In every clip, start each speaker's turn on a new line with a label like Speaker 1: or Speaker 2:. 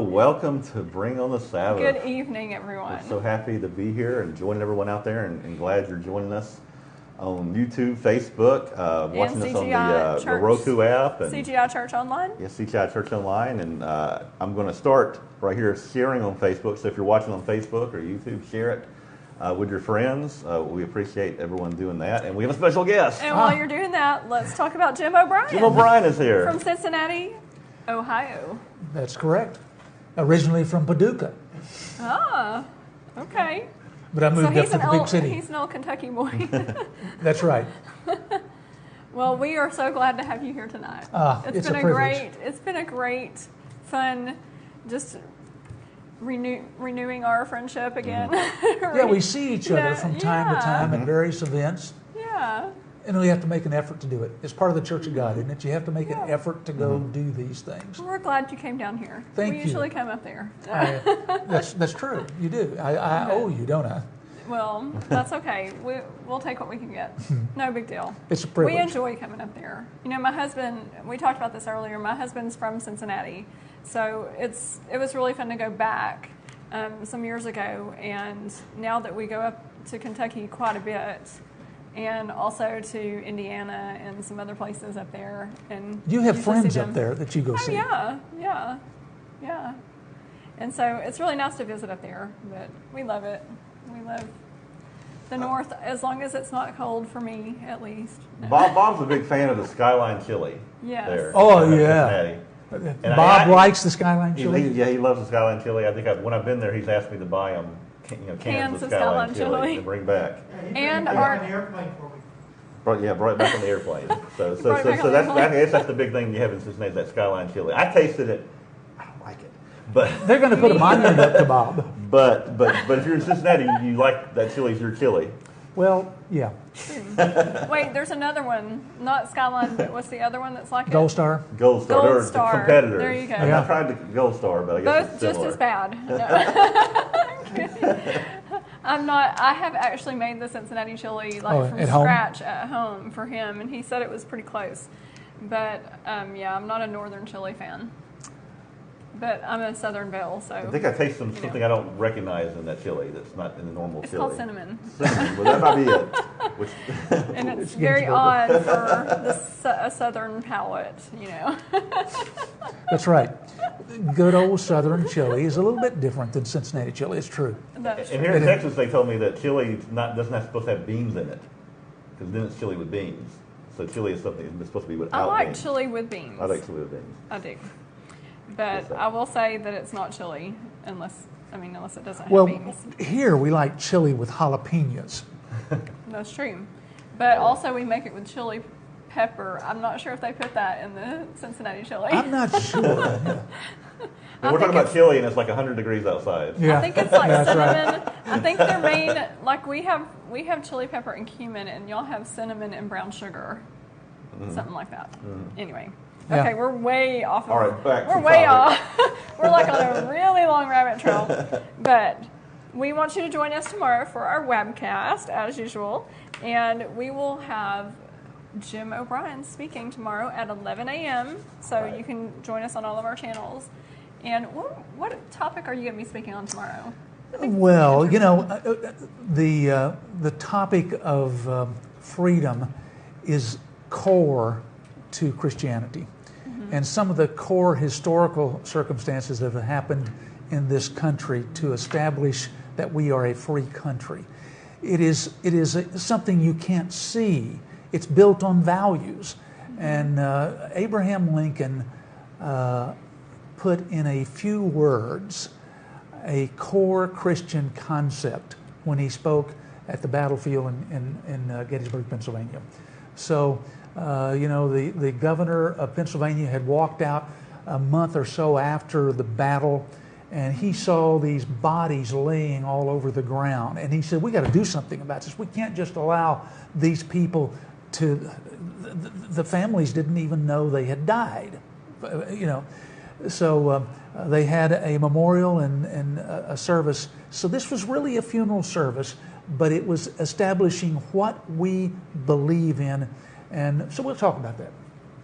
Speaker 1: welcome to Bring on the Sabbath.
Speaker 2: Good evening, everyone.
Speaker 1: We're so happy to be here and joining everyone out there, and glad you're joining us on YouTube, Facebook, watching us on the Roku app. And
Speaker 2: CGI Church Online.
Speaker 1: Yes, CGI Church Online. And I'm going to start right here sharing on Facebook. So if you're watching on Facebook or YouTube, share it with your friends. We appreciate everyone doing that. And we have a special guest.
Speaker 2: And while you're doing that, let's talk about Jim O'Brien.
Speaker 1: Jim O'Brien is here.
Speaker 2: From Cincinnati, Ohio.
Speaker 3: That's correct. Originally from Paducah.
Speaker 2: Ah, okay.
Speaker 3: But I moved up to the big city.
Speaker 2: He's an old Kentucky boy.
Speaker 3: That's right.
Speaker 2: Well, we are so glad to have you here tonight.
Speaker 3: It's a privilege.
Speaker 2: It's been a great, fun, just renewing our friendship again.
Speaker 3: Mm-hmm. Yeah, we see each other from time to time at various events.
Speaker 2: Yeah.
Speaker 3: And we have to make an effort to do it. It's part of the Church of God, isn't it? You have to make an effort to go do these things.
Speaker 2: We're glad you came down here.
Speaker 3: Thank you.
Speaker 2: We usually come up there.
Speaker 3: That's true. You do. I owe you, don't I?
Speaker 2: Well, that's okay. We'll take what we can get. No big deal.
Speaker 3: It's a privilege.
Speaker 2: We enjoy coming up there. You know, my husband, we talked about this earlier, my husband's from Cincinnati. So it was really fun to go back some years ago. And now that we go up to Kentucky quite a bit, and also to Indiana and some other places up there. And
Speaker 3: you have friends up there that you go see.
Speaker 2: Yeah. And so it's really nice to visit up there, but we love it. We love the north, as long as it's not cold for me, at least. No.
Speaker 1: Bob's a big fan of the Skyline chili.
Speaker 2: Yes.
Speaker 1: There.
Speaker 3: Oh, yeah. And Bob likes the Skyline chili?
Speaker 1: He loves the Skyline chili. I think when I've been there, he's asked me to buy him cans of Skyline chili to bring back.
Speaker 2: And
Speaker 4: brought an airplane for me.
Speaker 1: Brought it back on the airplane. So that's the big thing you have in Cincinnati, that Skyline chili. I tasted it. I don't like it, but
Speaker 3: they're going to put a monument up to Bob.
Speaker 1: But if you're in Cincinnati, you like that chili's your chili.
Speaker 3: Well, yeah.
Speaker 2: Wait, there's another one, not Skyline, but what's the other one that's like it?
Speaker 3: Gold Star.
Speaker 1: Gold Star. They're the competitors.
Speaker 2: There you go.
Speaker 1: I tried the Gold Star, but I guess
Speaker 2: both
Speaker 1: it's similar.
Speaker 2: just as bad. No. I have actually made the Cincinnati chili from scratch at home for him, and he said it was pretty close. But I'm not a northern chili fan. But I'm a Southern Belle, so...
Speaker 1: I think I taste something I don't recognize in that chili that's not in the normal chili.
Speaker 2: It's called cinnamon.
Speaker 1: Well, that might be it.
Speaker 2: And it's very odd for a Southern palate, you know.
Speaker 3: That's right. Good old Southern chili is a little bit different than Cincinnati chili. It's true.
Speaker 2: That's true.
Speaker 1: And here in Texas, they told me that chili doesn't have supposed to have beans in it, because then it's chili with beans. So chili is something that's supposed to be without beans.
Speaker 2: I like chili with beans.
Speaker 1: I like chili with beans.
Speaker 2: I do. But I will say that it's not chili unless it doesn't have beans.
Speaker 3: Well, here we like chili with jalapenos.
Speaker 2: That's true. But also we make it with chili pepper. I'm not sure if they put that in the Cincinnati chili.
Speaker 3: I'm not sure.
Speaker 1: We're talking about chili and it's like 100 degrees outside.
Speaker 3: Yeah.
Speaker 2: I think it's like cinnamon.
Speaker 3: Right.
Speaker 2: I think their main, like we have chili pepper and cumin, and y'all have cinnamon and brown sugar. Something like that. Anyway.
Speaker 3: Yeah.
Speaker 2: Okay, we're way off.
Speaker 1: All right, back to
Speaker 2: We're way off. We're like on a really long rabbit trail. But we want you to join us tomorrow for our webcast, as usual. And we will have Jim O'Brien speaking tomorrow at 11 a.m. So you can join us on all of our channels. And what topic are you going to be speaking on tomorrow?
Speaker 3: Well, the topic of freedom is core to Christianity. And some of the core historical circumstances that have happened in this country to establish that we are a free country. It is something you can't see. It's built on values. And Abraham Lincoln put in a few words a core Christian concept when he spoke at the battlefield in Gettysburg, Pennsylvania. So, the governor of Pennsylvania had walked out a month or so after the battle, and he saw these bodies laying all over the ground. And he said, we got to do something about this. We can't just allow these people to... The families didn't even know they had died, So they had a memorial and a service. So this was really a funeral service, but it was establishing what we believe in. And so we'll talk about that.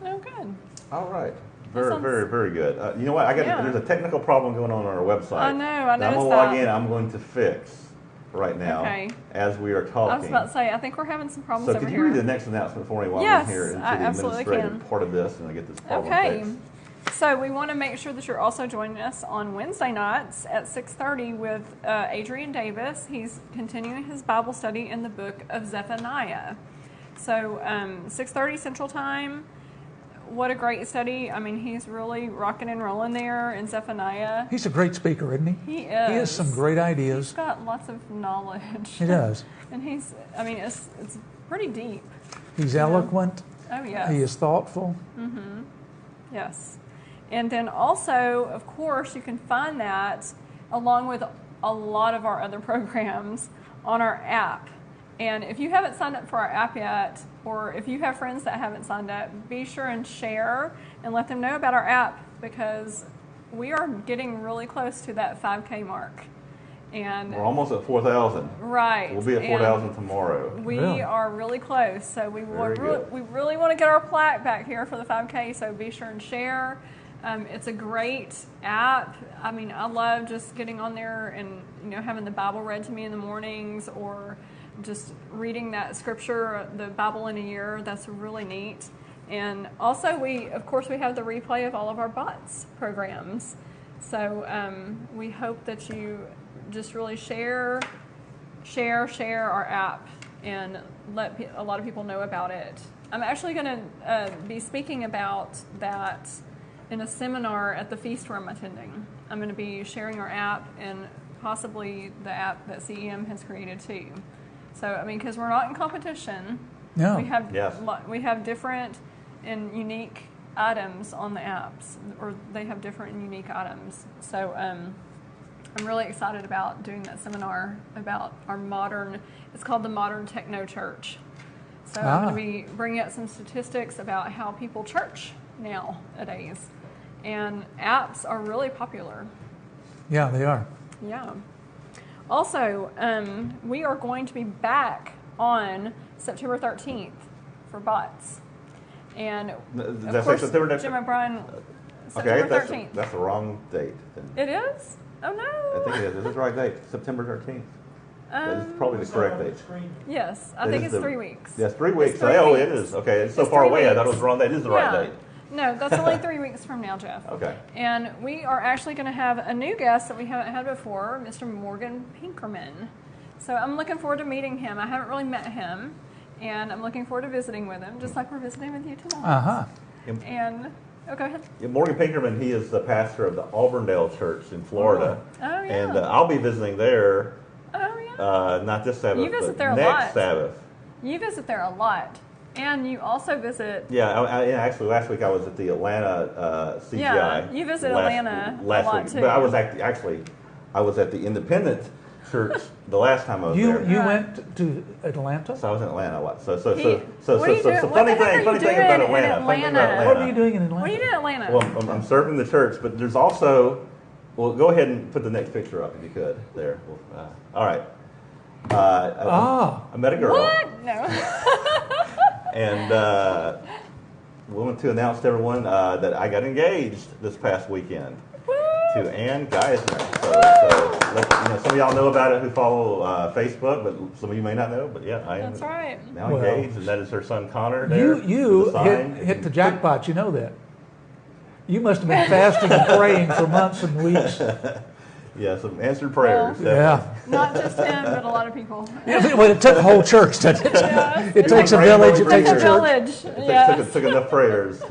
Speaker 2: Oh, good.
Speaker 1: All right. Very, very, very good. You know what? There's a technical problem going on our website.
Speaker 2: I know. I
Speaker 1: Now I'm
Speaker 2: noticed
Speaker 1: going to
Speaker 2: that.
Speaker 1: log in. I'm going to fix right now as we are talking.
Speaker 2: I was about to say, I think we're having some problems
Speaker 1: So
Speaker 2: over
Speaker 1: could
Speaker 2: here.
Speaker 1: you read the next announcement for me while
Speaker 2: Yes,
Speaker 1: we're here into
Speaker 2: I
Speaker 1: the
Speaker 2: absolutely
Speaker 1: administrative
Speaker 2: can.
Speaker 1: part of this, and I get this problem
Speaker 2: Okay.
Speaker 1: fixed?
Speaker 2: So we want to make sure that you're also joining us on Wednesday nights at 6:30 with Adrian Davis. He's continuing his Bible study in the book of Zephaniah. So 6:30 Central Time. What a great study. I mean, he's really rocking and rolling there in Zephaniah.
Speaker 3: He's a great speaker, isn't he?
Speaker 2: He is.
Speaker 3: He has some great ideas.
Speaker 2: He's got lots of knowledge.
Speaker 3: He does.
Speaker 2: And it's pretty deep.
Speaker 3: He's eloquent.
Speaker 2: Oh, yes.
Speaker 3: He is thoughtful.
Speaker 2: Yes. And then also, of course, you can find that along with a lot of our other programs on our app. And if you haven't signed up for our app yet, or if you have friends that haven't signed up, be sure and share and let them know about our app, because we are getting really close to that 5K mark. And
Speaker 1: We're almost at 4,000.
Speaker 2: right.
Speaker 1: We'll be at 4,000 tomorrow.
Speaker 2: We
Speaker 3: Really?
Speaker 2: are really close, so we
Speaker 1: Very good.
Speaker 2: really want to get our plaque back here for the 5K. So be sure and share. It's a great app. I mean, I love just getting on there and having the Bible read to me in the mornings, or just reading that scripture, the Bible in a year. That's really neat. And also, we have the replay of all of our BOTS programs. So we hope that you just really share our app and let a lot of people know about it. I'm actually going to be speaking about that in a seminar at the feast where I'm attending. I'm going to be sharing our app and possibly the app that CEM has created too. So, I mean, because we're not in competition.
Speaker 3: No.
Speaker 2: We have different and unique items on the apps, or they have different and unique items. So I'm really excited about doing that seminar about it's called the Modern Techno Church. So I'm going to be bringing up some statistics about how people church nowadays. And apps are really popular.
Speaker 3: Yeah, they are.
Speaker 2: Yeah. Also, we are going to be back on September 13th for BOTS. And of course,
Speaker 1: September
Speaker 2: Jim O'Brien, September 13th.
Speaker 1: That's the wrong date. Then.
Speaker 2: It is? Oh, no.
Speaker 1: I think it is. Is this the right date? September 13th. That is probably the correct date.
Speaker 2: Yes, I think it's 3 weeks.
Speaker 1: Yes, 3 weeks.
Speaker 2: It's 3
Speaker 1: It
Speaker 2: weeks.
Speaker 1: is. Okay, it's so
Speaker 2: It's
Speaker 1: far
Speaker 2: 3
Speaker 1: away. I thought it
Speaker 2: weeks.
Speaker 1: was the wrong date. It is the right date.
Speaker 2: No, that's only 3 weeks from now, Jeff.
Speaker 1: Okay.
Speaker 2: And we are actually going to have a new guest that we haven't had before, Mr. Morgan Pinkerman. So I'm looking forward to meeting him. I haven't really met him, and I'm looking forward to visiting with him, just like we're visiting with you tonight.
Speaker 3: Uh-huh.
Speaker 2: And, go ahead.
Speaker 1: Yeah, Morgan Pinkerman, he is the pastor of the Auburndale Church in Florida.
Speaker 2: Oh, yeah.
Speaker 1: And I'll be visiting there,
Speaker 2: Oh, yeah.
Speaker 1: not this Sabbath,
Speaker 2: You visit
Speaker 1: but
Speaker 2: there a
Speaker 1: next
Speaker 2: lot.
Speaker 1: Sabbath.
Speaker 2: You visit there a lot. And you also visit...
Speaker 1: Yeah, actually, last week I was at the Atlanta CGI.
Speaker 2: Yeah, you visit Atlanta a lot,
Speaker 1: week.
Speaker 2: too.
Speaker 1: But I was I was at the Independent Church the last time I was there.
Speaker 3: You went to Atlanta?
Speaker 1: So I was in Atlanta a lot. So
Speaker 2: What are you doing?
Speaker 1: funny
Speaker 2: What the heck
Speaker 1: thing
Speaker 2: are you
Speaker 1: about
Speaker 2: doing
Speaker 1: Atlanta.
Speaker 2: in
Speaker 1: Funny thing about
Speaker 2: Atlanta?
Speaker 3: What are you doing in Atlanta?
Speaker 2: What are you doing in Atlanta?
Speaker 1: Well, I'm serving the church, but there's also. Well, go ahead and put the next picture up if you could. There. All right. I met a girl.
Speaker 2: What? No.
Speaker 1: And we want to announce to everyone that I got engaged this past weekend to Ann Geisner. So some of y'all know about it who follow Facebook, but some of you may not know. But yeah, I am
Speaker 2: That's right.
Speaker 1: now engaged, and that is her son Connor. There,
Speaker 3: You
Speaker 1: with the sign.
Speaker 3: hit the jackpot. You know that. You must have been fasting and praying for months and weeks.
Speaker 1: Yeah, some answered prayers.
Speaker 2: Well,
Speaker 3: Yeah.
Speaker 2: Not just him, but a lot of people.
Speaker 3: Well, it took a whole church, didn't it?
Speaker 2: Yes.
Speaker 3: It takes a
Speaker 1: Rainbow
Speaker 3: village. It takes a
Speaker 2: Like a
Speaker 3: church.
Speaker 2: village. Yes.
Speaker 1: Took enough prayers to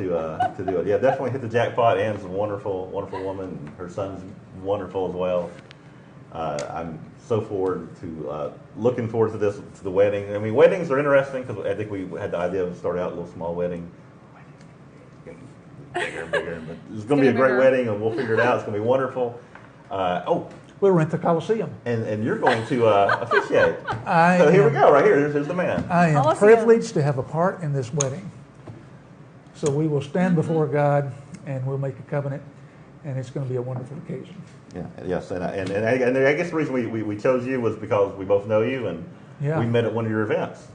Speaker 1: do it. Yeah, definitely hit the jackpot. Ann's a wonderful, wonderful woman. Her son's wonderful as well. I'm so looking forward to the wedding. I mean, weddings are interesting because I think we had the idea of start out a little small wedding. Bigger and bigger. But it's going to be a great
Speaker 2: bigger.
Speaker 1: wedding, and we'll figure it out. It's going to be wonderful.
Speaker 3: We'll rent the Coliseum.
Speaker 1: And you're going to officiate.
Speaker 3: I
Speaker 1: So here we
Speaker 3: am-
Speaker 1: go, right here. Here's the man.
Speaker 3: I am
Speaker 2: Coliseum.
Speaker 3: privileged to have a part in this wedding. So we will stand before God and we'll make a covenant, and it's going to be a wonderful occasion.
Speaker 1: Yeah, yes, and I guess the reason we chose you was because we both know you, and
Speaker 3: Yeah.
Speaker 1: we met at one of your events.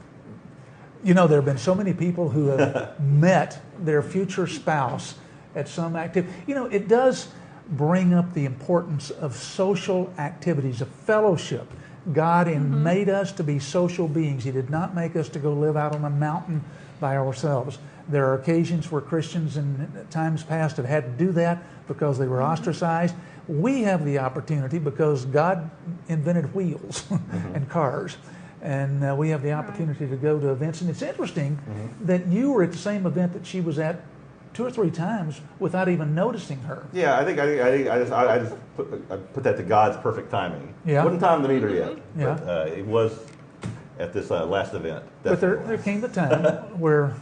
Speaker 3: You know, there have been so many people who have met their future spouse at some activity. You know, it does bring up the importance of social activities, of fellowship. God made us to be social beings. He did not make us to go live out on a mountain by ourselves. There are occasions where Christians in times past have had to do that because they were ostracized. We have the opportunity because God invented wheels and cars. And we have the opportunity to go to events. And it's interesting that you were at the same event that she was at 2 or 3 times without even noticing her.
Speaker 1: Yeah, I just put that to God's perfect timing.
Speaker 3: Yeah.
Speaker 1: Wasn't time to meet her yet.
Speaker 3: Yeah.
Speaker 1: But it was at this last event.
Speaker 3: But there came the time where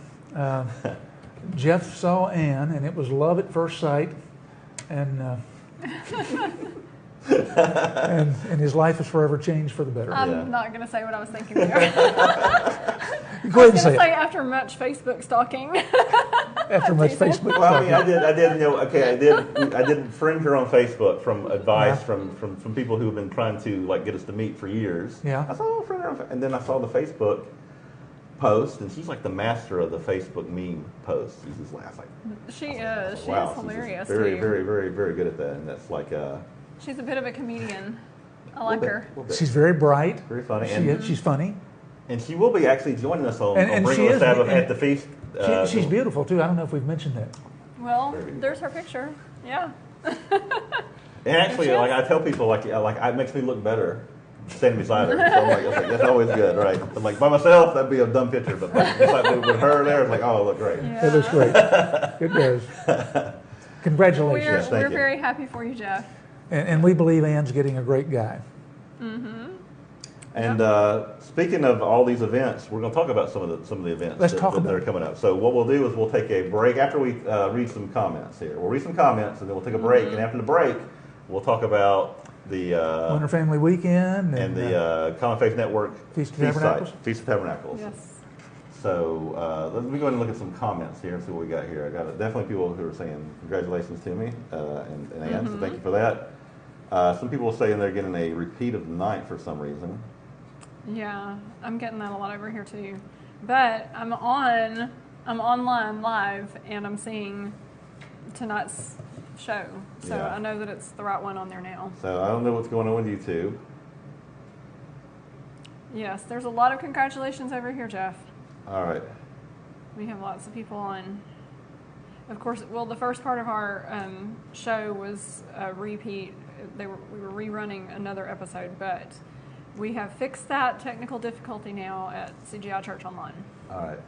Speaker 3: Jeff saw Ann, and it was love at first sight, and and his life is forever changed for the better.
Speaker 2: I'm not going to say what I was thinking there.
Speaker 3: Go ahead and say it.
Speaker 2: After much Facebook stalking.
Speaker 3: After much Facebook.
Speaker 1: Well, I mean, I did, you know, okay, I did friend her on Facebook from advice from people who have been trying to like get us to meet for years.
Speaker 3: Yeah.
Speaker 1: I saw friend her, and then I saw the Facebook post, and she's like the master of the Facebook meme posts. She's just like,
Speaker 2: She is. She
Speaker 1: wow,
Speaker 2: is hilarious.
Speaker 1: she's very,
Speaker 2: too.
Speaker 1: very, very, very good at that, and that's like
Speaker 2: She's a bit of a comedian. I like her.
Speaker 3: She's very bright.
Speaker 1: Very funny.
Speaker 3: She's funny.
Speaker 1: And she will be actually joining us on
Speaker 3: And
Speaker 1: Bring
Speaker 3: she
Speaker 1: the
Speaker 3: is-
Speaker 1: Sabbath
Speaker 3: and
Speaker 1: at the feast.
Speaker 3: She's beautiful too. I don't know if we've mentioned that.
Speaker 2: Well, there's her picture. Yeah.
Speaker 1: And actually,
Speaker 2: She is.
Speaker 1: like I tell people, like it makes me look better standing beside her. So I'm like, that's always good, right? But like by myself, that'd be a dumb picture. But like, just like with her there, it's like, oh, it looked great.
Speaker 2: Yeah.
Speaker 3: It looks great. It does. Congratulations.
Speaker 2: We're,
Speaker 1: Yes, thank
Speaker 2: we're
Speaker 1: you.
Speaker 2: very happy for you, Jeff.
Speaker 3: And we believe Ann's getting a great guy.
Speaker 1: And speaking of all these events, we're going to talk about some of the events
Speaker 3: Let's talk
Speaker 1: that
Speaker 3: about
Speaker 1: are
Speaker 3: it.
Speaker 1: coming up. So what we'll do is we'll take a break after we read some comments here. We'll read some comments, and then we'll take a break. And after the break, we'll talk about the
Speaker 3: Winter Family Weekend
Speaker 1: and the Common Faith Network
Speaker 3: Feast of Tabernacles.
Speaker 1: Feast of Tabernacles.
Speaker 2: Yes.
Speaker 1: So let me go ahead and look at some comments here and see what we got here. I got definitely people who are saying congratulations to me and Ann, so thank you for that. Some people are saying they're getting a repeat of the night for some reason.
Speaker 2: Yeah, I'm getting that a lot over here too. But I'm online live, and I'm seeing tonight's show. So
Speaker 1: Yeah.
Speaker 2: I know that it's the right one on there now.
Speaker 1: So I don't know what's going on with YouTube.
Speaker 2: Yes, there's a lot of congratulations over here, Jeff.
Speaker 1: All right.
Speaker 2: We have lots of people on. Of course, well, the first part of our show was a repeat. We were rerunning another episode, but we have fixed that technical difficulty now at CGI Church Online.
Speaker 1: All right.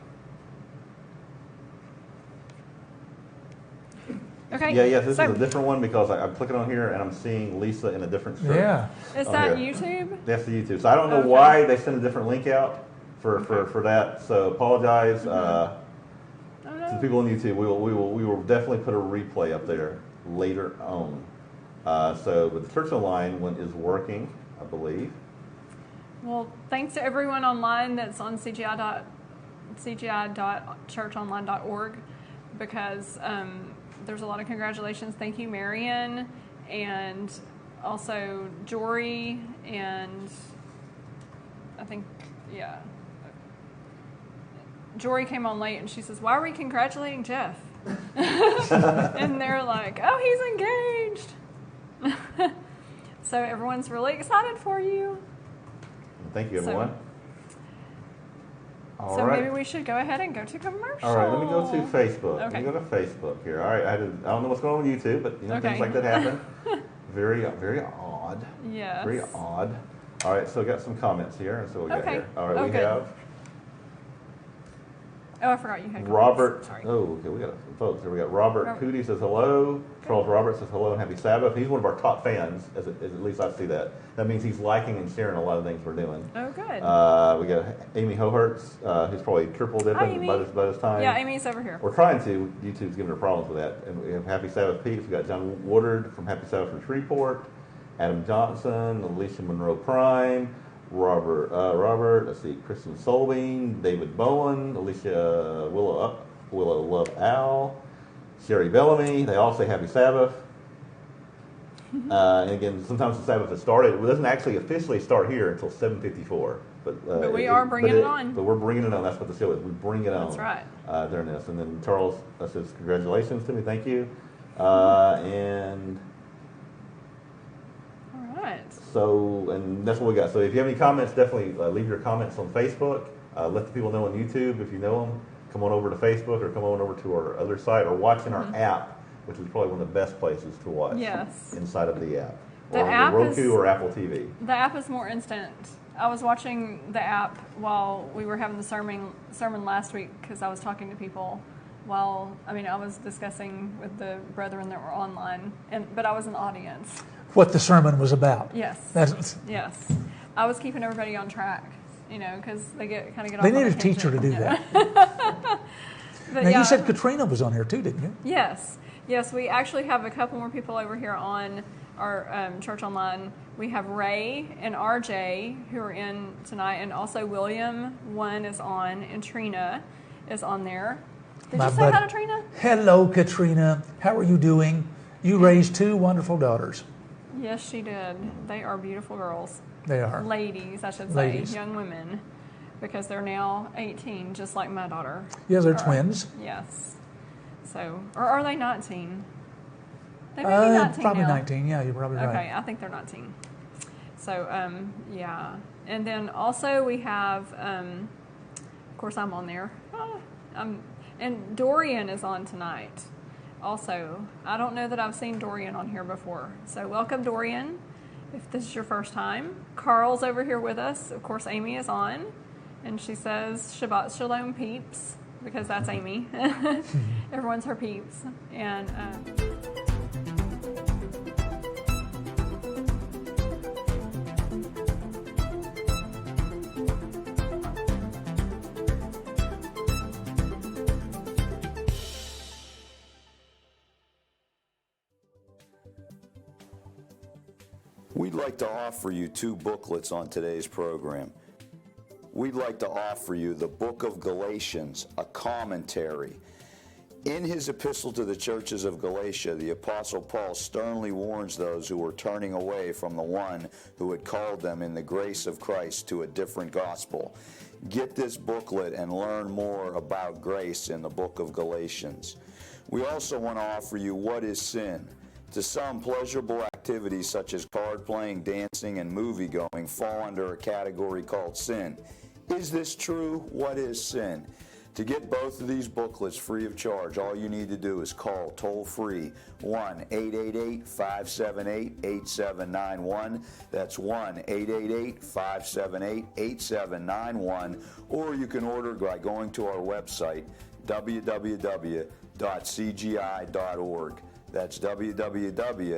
Speaker 2: Okay.
Speaker 1: Yeah, yes, this
Speaker 2: so
Speaker 1: is a different one because I'm clicking on here and I'm seeing Lisa in a different shirt.
Speaker 3: Yeah.
Speaker 2: is
Speaker 1: Oh,
Speaker 2: that
Speaker 1: yeah.
Speaker 2: YouTube?
Speaker 1: That's the YouTube. So I don't know
Speaker 2: Okay.
Speaker 1: why they sent a different link out for that. So apologize
Speaker 2: Oh,
Speaker 1: to
Speaker 2: no.
Speaker 1: the people on YouTube. We will definitely put a replay up there later on. But the Church Online one is working, I believe.
Speaker 2: Well, thanks to everyone online that's on cgi.churchonline.org because there's a lot of congratulations. Thank you, Marion, and also Jory, and I think, yeah. Jory came on late and she says, "Why are we congratulating Jeff?" And they're like, "Oh, he's engaged." So everyone's really excited for you.
Speaker 1: Thank you,
Speaker 2: So-
Speaker 1: everyone. All
Speaker 2: So
Speaker 1: right.
Speaker 2: maybe we should go ahead and go to commercial.
Speaker 1: All right, let me go to Facebook. Let
Speaker 2: Okay.
Speaker 1: me go to Facebook here. All right, I don't know what's going on with YouTube, but
Speaker 2: Okay.
Speaker 1: things like that happen. Very, very odd.
Speaker 2: Yes.
Speaker 1: Very odd. All right, so we got some comments here. So we got
Speaker 2: Okay.
Speaker 1: here. All right,
Speaker 2: Oh,
Speaker 1: we
Speaker 2: good.
Speaker 1: have
Speaker 2: Oh, I forgot you had comments.
Speaker 1: Robert.
Speaker 2: Sorry.
Speaker 1: Oh, okay, we got some folks here. We got Robert
Speaker 2: Robert.
Speaker 1: Cootie says hello. Charles Roberts says hello and happy Sabbath. He's one of our top fans, as at least I see that. That means he's liking and sharing a lot of things we're doing.
Speaker 2: Oh, good.
Speaker 1: We got Amy Hohertz, who's probably triple
Speaker 2: Hi,
Speaker 1: dipping
Speaker 2: Amy.
Speaker 1: by this time.
Speaker 2: Yeah, Amy's over here.
Speaker 1: We're trying to. YouTube's giving her problems with that. And we have Happy Sabbath Peeps. We got John Woodard from Happy Sabbath from Shreveport, Adam Johnson, Alicia Monroe Prime, Robert, let's see, Kristen Solbein, David Bowen, Alicia Willow Love Al, Sherry Bellamy. They all say Happy Sabbath. And again, sometimes the Sabbath has started. It doesn't actually officially start here until 7:54.
Speaker 2: But we are bringing it on.
Speaker 1: But we're bringing it on. That's what the show is. We bring it on.
Speaker 2: That's right.
Speaker 1: During this. And then Charles says, congratulations to me. Thank you. And
Speaker 2: All right.
Speaker 1: so, and that's what we got. So if you have any comments, definitely leave your comments on Facebook. Let the people know on YouTube if you know them. Come on over to Facebook or come on over to our other site or watch in our app, which is probably one of the best places to watch.
Speaker 2: Yes.
Speaker 1: Inside of the app.
Speaker 2: The
Speaker 1: Or on
Speaker 2: app
Speaker 1: the Roku
Speaker 2: is-
Speaker 1: or Apple TV.
Speaker 2: The app is more instant. I was watching the app while we were having the sermon last week because I was talking to people I was discussing with the brethren that were online, but I was in the audience.
Speaker 3: What the sermon was about.
Speaker 2: Yes.
Speaker 3: That's,
Speaker 2: Yes. I was keeping everybody on track, because they get off
Speaker 3: they
Speaker 2: on
Speaker 3: need
Speaker 2: a
Speaker 3: a teacher to
Speaker 2: tangent,
Speaker 3: do
Speaker 2: you know.
Speaker 3: that.
Speaker 2: But
Speaker 3: Now,
Speaker 2: yeah.
Speaker 3: you said Katrina was on here too, didn't you?
Speaker 2: Yes. Yes, we actually have a couple more people over here on our Church Online. We have Ray and RJ who are in tonight, and also William, one is on, and Trina is on there. Did
Speaker 3: My
Speaker 2: you say
Speaker 3: buddy.
Speaker 2: hi to Trina?
Speaker 3: Hello, Katrina. How are you doing? You raised two wonderful daughters.
Speaker 2: Yes, she did. They are beautiful girls.
Speaker 3: They are.
Speaker 2: Ladies, I should say.
Speaker 3: Ladies.
Speaker 2: Young women, because they're now 18, just like my daughter.
Speaker 3: Yeah, they're
Speaker 2: Or-
Speaker 3: twins.
Speaker 2: Yes. So, or are they 19? They may be 19
Speaker 3: Probably
Speaker 2: now.
Speaker 3: 19. Yeah, you're probably right.
Speaker 2: Okay, I think they're 19. So, yeah. And then also we have, of course, I'm on there. And Dorian is on tonight. Also, I don't know that I've seen Dorian on here before. So, welcome, Dorian, if this is your first time. Carl's over here with us. Of course, Amy is on. And she says, Shabbat Shalom, peeps, because that's Amy. Everyone's her peeps. And
Speaker 4: We'd like to offer you two booklets on today's program. We'd like to offer you the book of Galatians, a commentary. In his epistle to the churches of Galatia, the Apostle Paul sternly warns those who were turning away from the one who had called them in the grace of Christ to a different gospel. Get this booklet and learn more about grace in the book of Galatians. We also want to offer you What is Sin? To some, pleasurable activities such as card playing, dancing, and movie going fall under a category called sin. Is this true? What is sin? To get both of these booklets free of charge, all you need to do is call toll-free 1-888-578-8791. That's 1-888-578-8791. Or you can order by going to our website, www.cgi.org. That's www.cgi.org.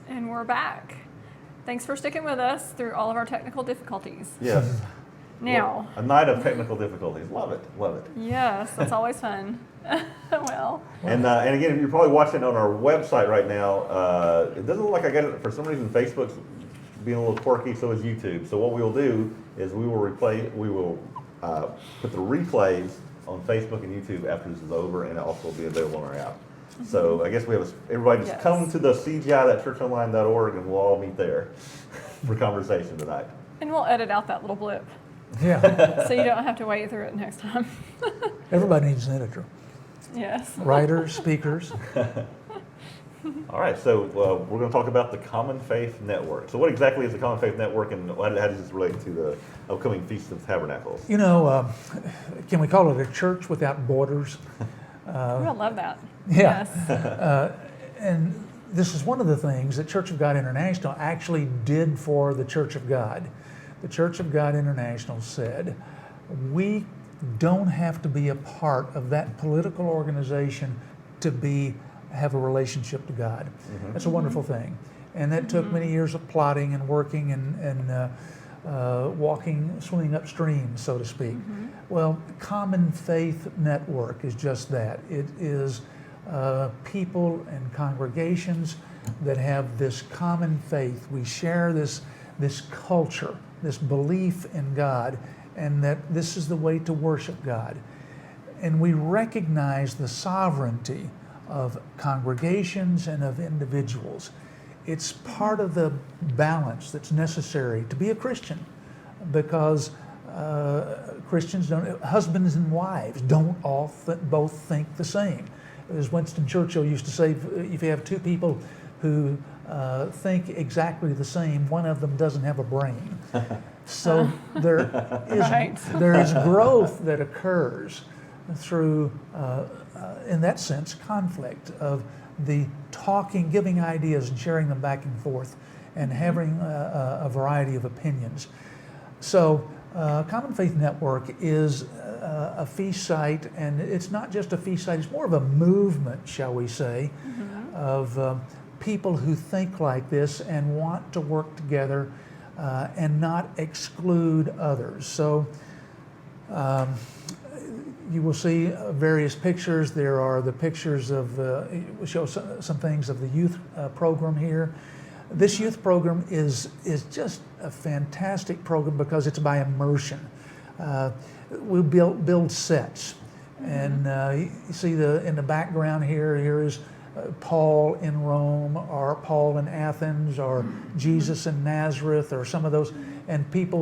Speaker 2: And we're back. Thanks for sticking with us through all of our technical difficulties.
Speaker 1: Yes.
Speaker 2: Now,
Speaker 1: A night of technical difficulties. Love it. Love it.
Speaker 2: yes, that's always fun. Well,
Speaker 1: And again, you're probably watching on our website right now. It doesn't look like I got it. For some reason, Facebook's being a little quirky, so is YouTube. So what we'll do is we will put the replays on Facebook and YouTube after this is over, and it also will be available on our app. So I guess we have everybody just
Speaker 2: Yes.
Speaker 1: come to the CGI.churchonline.org, and we'll all meet there for conversation tonight.
Speaker 2: and we'll edit out that little blip
Speaker 3: Yeah.
Speaker 2: so you don't have to wait through it next time.
Speaker 3: Everybody needs an editor.
Speaker 2: Yes.
Speaker 3: Writers, speakers.
Speaker 1: All right, so we're going to talk about the Common Faith Network. So what exactly is the Common Faith Network, and how does this relate to the upcoming Feast of Tabernacles?
Speaker 3: You know, can we call it a church without borders?
Speaker 2: I love that.
Speaker 3: Yeah.
Speaker 2: Yes.
Speaker 3: And this is one of the things that Church of God International actually did for the Church of God. The Church of God International said, we don't have to be a part of that political organization to have a relationship to God. That's a wonderful thing. And that took many years of plotting and working and swimming upstream, so to speak. Well, Common Faith Network is just that. It is people and congregations that have this common faith. We share this culture, this belief in God, and that this is the way to worship God. And we recognize the sovereignty of congregations and of individuals. It's part of the balance that's necessary to be a Christian, because husbands and wives don't all both think the same. As Winston Churchill used to say, if you have two people who think exactly the same, one of them doesn't have a brain. So there is growth that occurs through, in that sense, conflict of the talking, giving ideas and sharing them back and forth, and having a variety of opinions. So Common Faith Network is a feast site, and it's not just a feast site, it's more of a movement, shall we say, of people who think like this and want to work together and not exclude others. So you will see various pictures. There are the pictures of, we'll show some things of the youth program here. This youth program is just a fantastic program because it's by immersion. We build sets, and you see in the background here is Paul in Rome, or Paul in Athens, or Jesus in Nazareth, or some of those, and people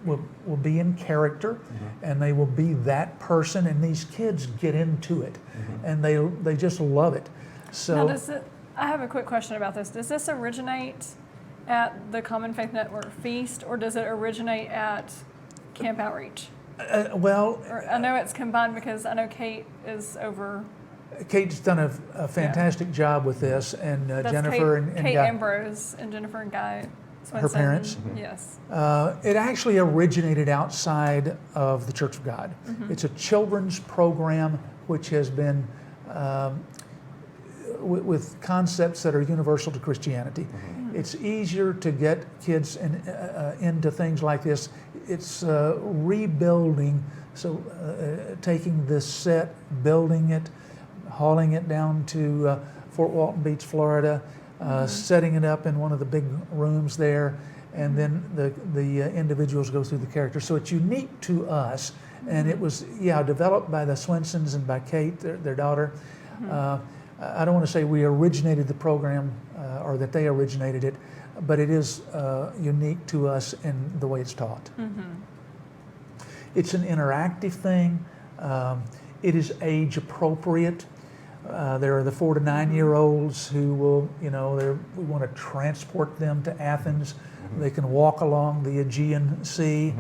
Speaker 3: will be in character, and they will be that person, and these kids get into it, and they just love it. So
Speaker 2: now I have a quick question about this. Does this originate at the Common Faith Network Feast, or does it originate at Camp Outreach? I know it's combined because I know Kate is over.
Speaker 3: Kate's done a fantastic job with this, and Jennifer and
Speaker 2: Kate
Speaker 3: Guy,
Speaker 2: Ambrose and Jennifer and Guy Swinson.
Speaker 3: Her parents.
Speaker 2: Yes.
Speaker 3: It actually originated outside of the Church of God. It's a children's program which has been with concepts that are universal to Christianity. It's easier to get kids into things like this. It's rebuilding, so taking this set, building it, hauling it down to Fort Walton Beach, Florida, setting it up in one of the big rooms there, and then the individuals go through the characters. So it's unique to us, and it was developed by the Swinsons and by Kate, their daughter. I don't want to say we originated the program or that they originated it, but it is unique to us in the way it's taught. It's an interactive thing. It is age appropriate. There are the 4 to 9 year olds who will, we want to transport them to Athens. They can walk along the Aegean Sea.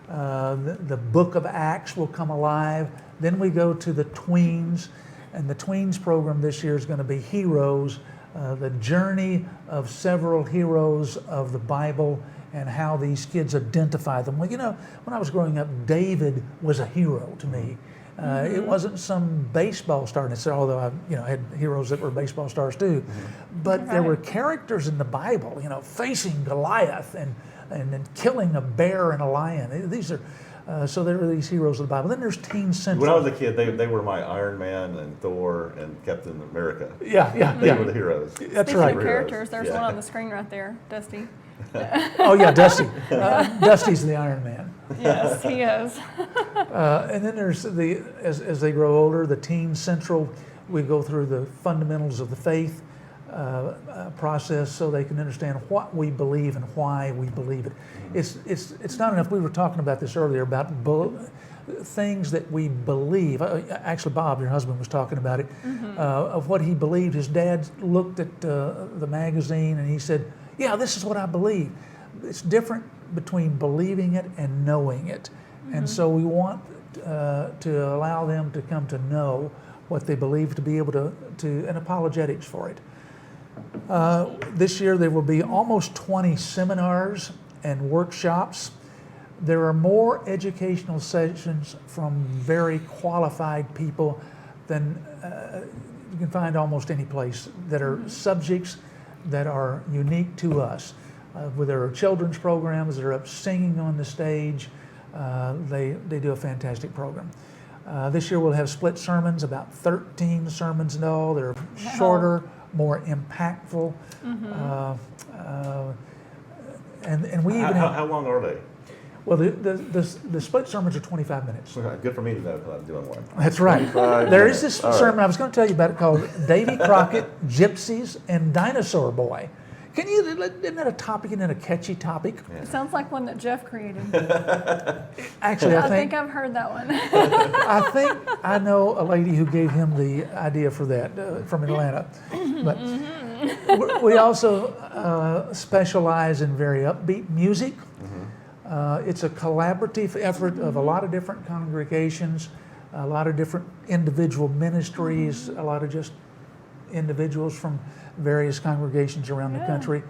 Speaker 3: The book of Acts will come alive. Then we go to the tweens. And the tweens program this year is going to be heroes, the journey of several heroes of the Bible and how these kids identify them. Well, when I was growing up, David was a hero to me. It wasn't some baseball star, although I had heroes that were baseball stars too. But there were characters in the Bible, facing Goliath and killing a bear and a lion. These are so there are these heroes of the Bible. Then there's Teen Central.
Speaker 1: When I was a kid, they were my Iron Man and Thor and Captain America.
Speaker 3: They
Speaker 1: were the heroes.
Speaker 3: That's
Speaker 2: Speaking
Speaker 3: right.
Speaker 2: of characters, there's one on the screen right there, Dusty.
Speaker 3: Oh yeah, Dusty. Dusty's the Iron Man.
Speaker 2: Yes, he is.
Speaker 3: And then there's as they grow older, the Teen Central. We go through the fundamentals of the faith process so they can understand what we believe and why we believe it. It's not enough. We were talking about this earlier about things that we believe. Actually, Bob, your husband, was talking about it, of what he believed. His dad looked at the magazine and he said, "Yeah, this is what I believe." It's different between believing it and knowing it, and so we want to allow them to come to know what they believe, to be able to and apologetics for it. This year there will be almost 20 seminars and workshops. There are more educational sessions from very qualified people than you can find almost any place, that are subjects that are unique to us. with their children's programs. They're up singing on the stage. They do a fantastic program. This year we'll have split sermons, about 13 sermons in all. They're shorter, more impactful. And we even have,
Speaker 1: how long are they?
Speaker 3: well, the split sermons are 25 minutes.
Speaker 1: Good for me to know because I'm doing one.
Speaker 3: That's right.
Speaker 1: 25
Speaker 3: There is
Speaker 1: minutes.
Speaker 3: this
Speaker 1: All right.
Speaker 3: sermon I was going to tell you about it called Davy Crockett, Gypsies, and Dinosaur Boy. Isn't that a topic and then a catchy topic?
Speaker 2: It sounds like one that Jeff created.
Speaker 3: Actually,
Speaker 2: I think I've heard that one.
Speaker 3: I think I know a lady who gave him the idea for that from Atlanta. But we also specialize in very upbeat music. It's a collaborative effort of a lot of different congregations, a lot of different individual ministries, a lot of just individuals from various congregations around the country.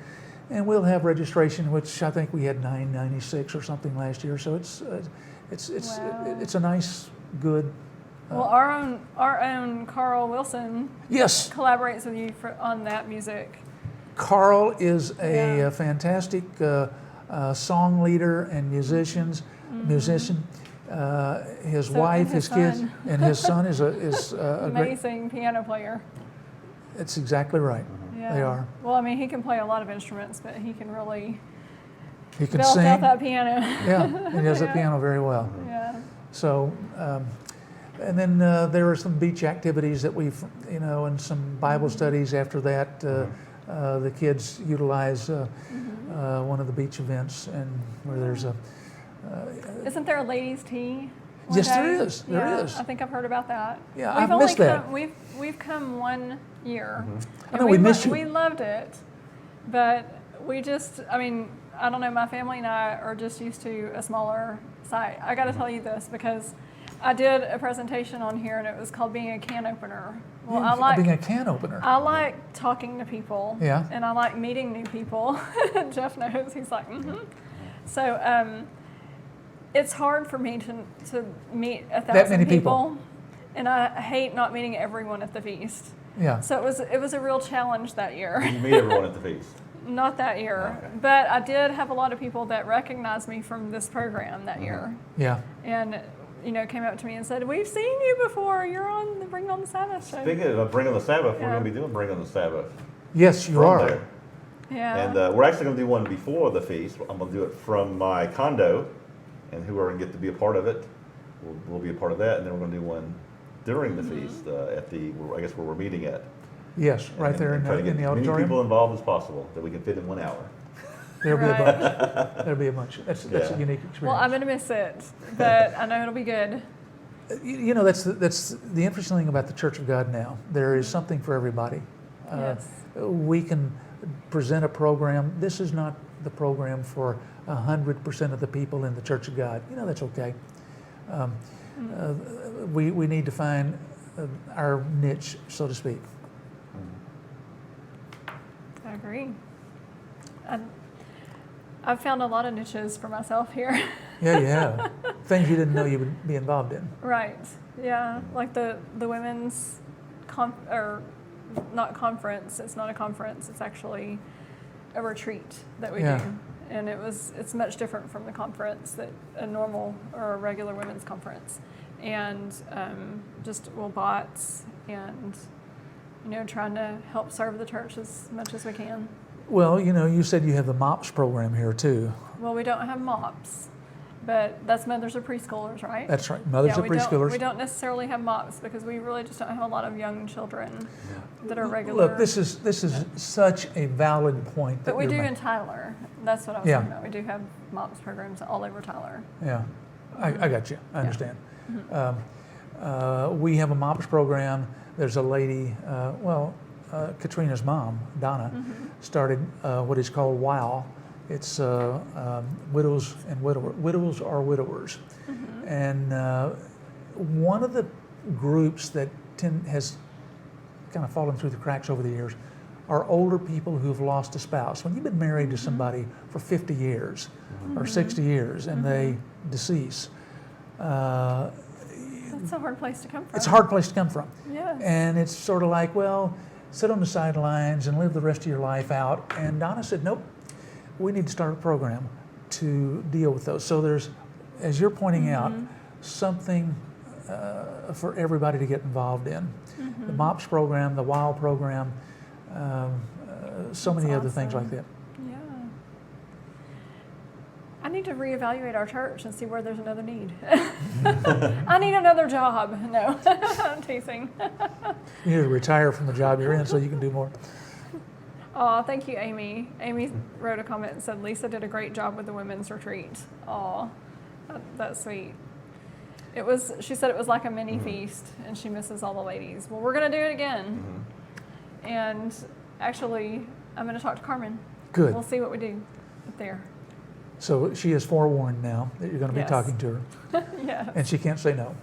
Speaker 3: And we'll have registration, which I think we had 996 or something last year. So it's a nice, good.
Speaker 2: Well, our own Carl Wilson
Speaker 3: Yes,
Speaker 2: collaborates with you on that music.
Speaker 3: Carl is a fantastic song leader and musician. His wife,
Speaker 2: and
Speaker 3: his
Speaker 2: his
Speaker 3: kids,
Speaker 2: son.
Speaker 3: and his son is a great.
Speaker 2: Amazing piano player.
Speaker 3: That's exactly right.
Speaker 2: Yeah.
Speaker 3: They are.
Speaker 2: Well, I mean, he can play a lot of instruments, but he can really
Speaker 3: He can
Speaker 2: belt
Speaker 3: sing.
Speaker 2: out that piano.
Speaker 3: Yeah, he does the piano very well.
Speaker 2: Yeah.
Speaker 3: So, and then there are some beach activities that we've, and some Bible studies after that. The kids utilize one of the beach events, and where there's a.
Speaker 2: Isn't there a ladies' tea? one
Speaker 3: Yes, there
Speaker 2: day?
Speaker 3: is. There is.
Speaker 2: I think I've heard about that.
Speaker 3: Yeah,
Speaker 2: We've
Speaker 3: I've
Speaker 2: only
Speaker 3: missed that.
Speaker 2: come, We've come 1 year.
Speaker 3: I know, we missed you.
Speaker 2: We loved it, but we just, I mean, I don't know, my family and I are just used to a smaller site. I got to tell you this because I did a presentation on here and it was called Being a Can Opener. Well,
Speaker 3: being a can opener.
Speaker 2: I like talking to people.
Speaker 3: Yeah.
Speaker 2: And I like meeting new people. Jeff knows. He's like, So it's hard for me to meet 1,000
Speaker 3: That many people.
Speaker 2: And I hate not meeting everyone at the feast.
Speaker 3: Yeah.
Speaker 2: So it was a real challenge that year.
Speaker 1: You meet everyone at the feast.
Speaker 2: Not that year.
Speaker 1: Okay.
Speaker 2: But I did have a lot of people that recognized me from this program that year.
Speaker 3: Yeah.
Speaker 2: And came up to me and said, "We've seen you before. You're on the Bring on the Sabbath show."
Speaker 1: Speaking of Bring on the Sabbath, we're
Speaker 2: Yeah.
Speaker 1: going to be doing Bring on the Sabbath.
Speaker 3: Yes, you
Speaker 1: from
Speaker 3: are.
Speaker 1: there.
Speaker 2: Yeah.
Speaker 1: And we're actually going to do one before the feast. I'm going to do it from my condo, and whoever can get to be a part of it will be a part of that. And then we're going to do one during the feast at I guess where we're meeting at.
Speaker 3: Yes, right
Speaker 1: And-
Speaker 3: there
Speaker 1: and try to
Speaker 3: in
Speaker 1: get
Speaker 3: the
Speaker 1: as many
Speaker 3: auditorium.
Speaker 1: people involved as possible that we can fit in 1 hour.
Speaker 3: There'll be a
Speaker 2: Right.
Speaker 3: bunch. There'll be a bunch. That's a
Speaker 1: Yeah.
Speaker 3: unique experience.
Speaker 2: Well, I'm going to miss it, but I know it'll be good.
Speaker 3: That's the interesting thing about the Church of God now. There is something for everybody.
Speaker 2: Yes.
Speaker 3: We can present a program. This is not the program for 100% of the people in the Church of God. That's okay. We need to find our niche, so to speak.
Speaker 2: I agree. I've found a lot of niches for myself here.
Speaker 3: Yeah, you have. Things you didn't know you would be involved in.
Speaker 2: Right. Yeah. Like the women's or not conference. It's not a conference. It's actually a retreat that we
Speaker 3: Yeah.
Speaker 2: do. And it's much different from the conference that a normal or a regular women's conference. And just bots and trying to help serve the church as much as we can.
Speaker 3: Well, you said you have the MOPS program here too.
Speaker 2: Well, we don't have MOPS, but that's mothers of preschoolers, right?
Speaker 3: That's right, mothers of preschoolers.
Speaker 2: We don't necessarily have MOPS because we really just don't have a lot of young children that are regular.
Speaker 3: Look, this is such a valid point that
Speaker 2: But we
Speaker 3: you're
Speaker 2: do
Speaker 3: making.
Speaker 2: in Tyler. That's what I was
Speaker 3: Yeah.
Speaker 2: talking about. We do have MOPS programs all over Tyler.
Speaker 3: Yeah, I got you. I understand.
Speaker 2: Mm-hmm.
Speaker 3: We have a MOPS program. There's a lady, Katrina's mom, Donna, started what is called WOW. It's Widows and Widows are Widowers. And one of the groups that has kind of fallen through the cracks over the years are older people who've lost a spouse. When you've been married to somebody for 50 years or 60 years and they decease,
Speaker 2: That's a hard place to come from.
Speaker 3: it's a hard place to come from.
Speaker 2: Yes.
Speaker 3: And it's sort of like, well, sit on the sidelines and live the rest of your life out. And Donna said, nope, we need to start a program to deal with those. So there's, as you're pointing out, something for everybody to get involved in. The MOPS program, the WILD program, so many other things like that.
Speaker 2: Yeah. I need to reevaluate our church and see where there's another need. I need another job. No, I'm teasing.
Speaker 3: You need to retire from the job you're in so you can do more.
Speaker 2: Oh, thank you, Amy. Amy wrote a comment and said Lisa did a great job with the women's retreat. Oh, that's sweet. She said it was like a mini feast, and she misses all the ladies. Well, we're going to do it again. And actually, I'm going to talk to Carmen.
Speaker 3: Good.
Speaker 2: We'll see what we do there.
Speaker 3: So she is forewarned now that you're going to be
Speaker 2: Yes.
Speaker 3: talking to her,
Speaker 2: Yeah.
Speaker 3: and she can't say no.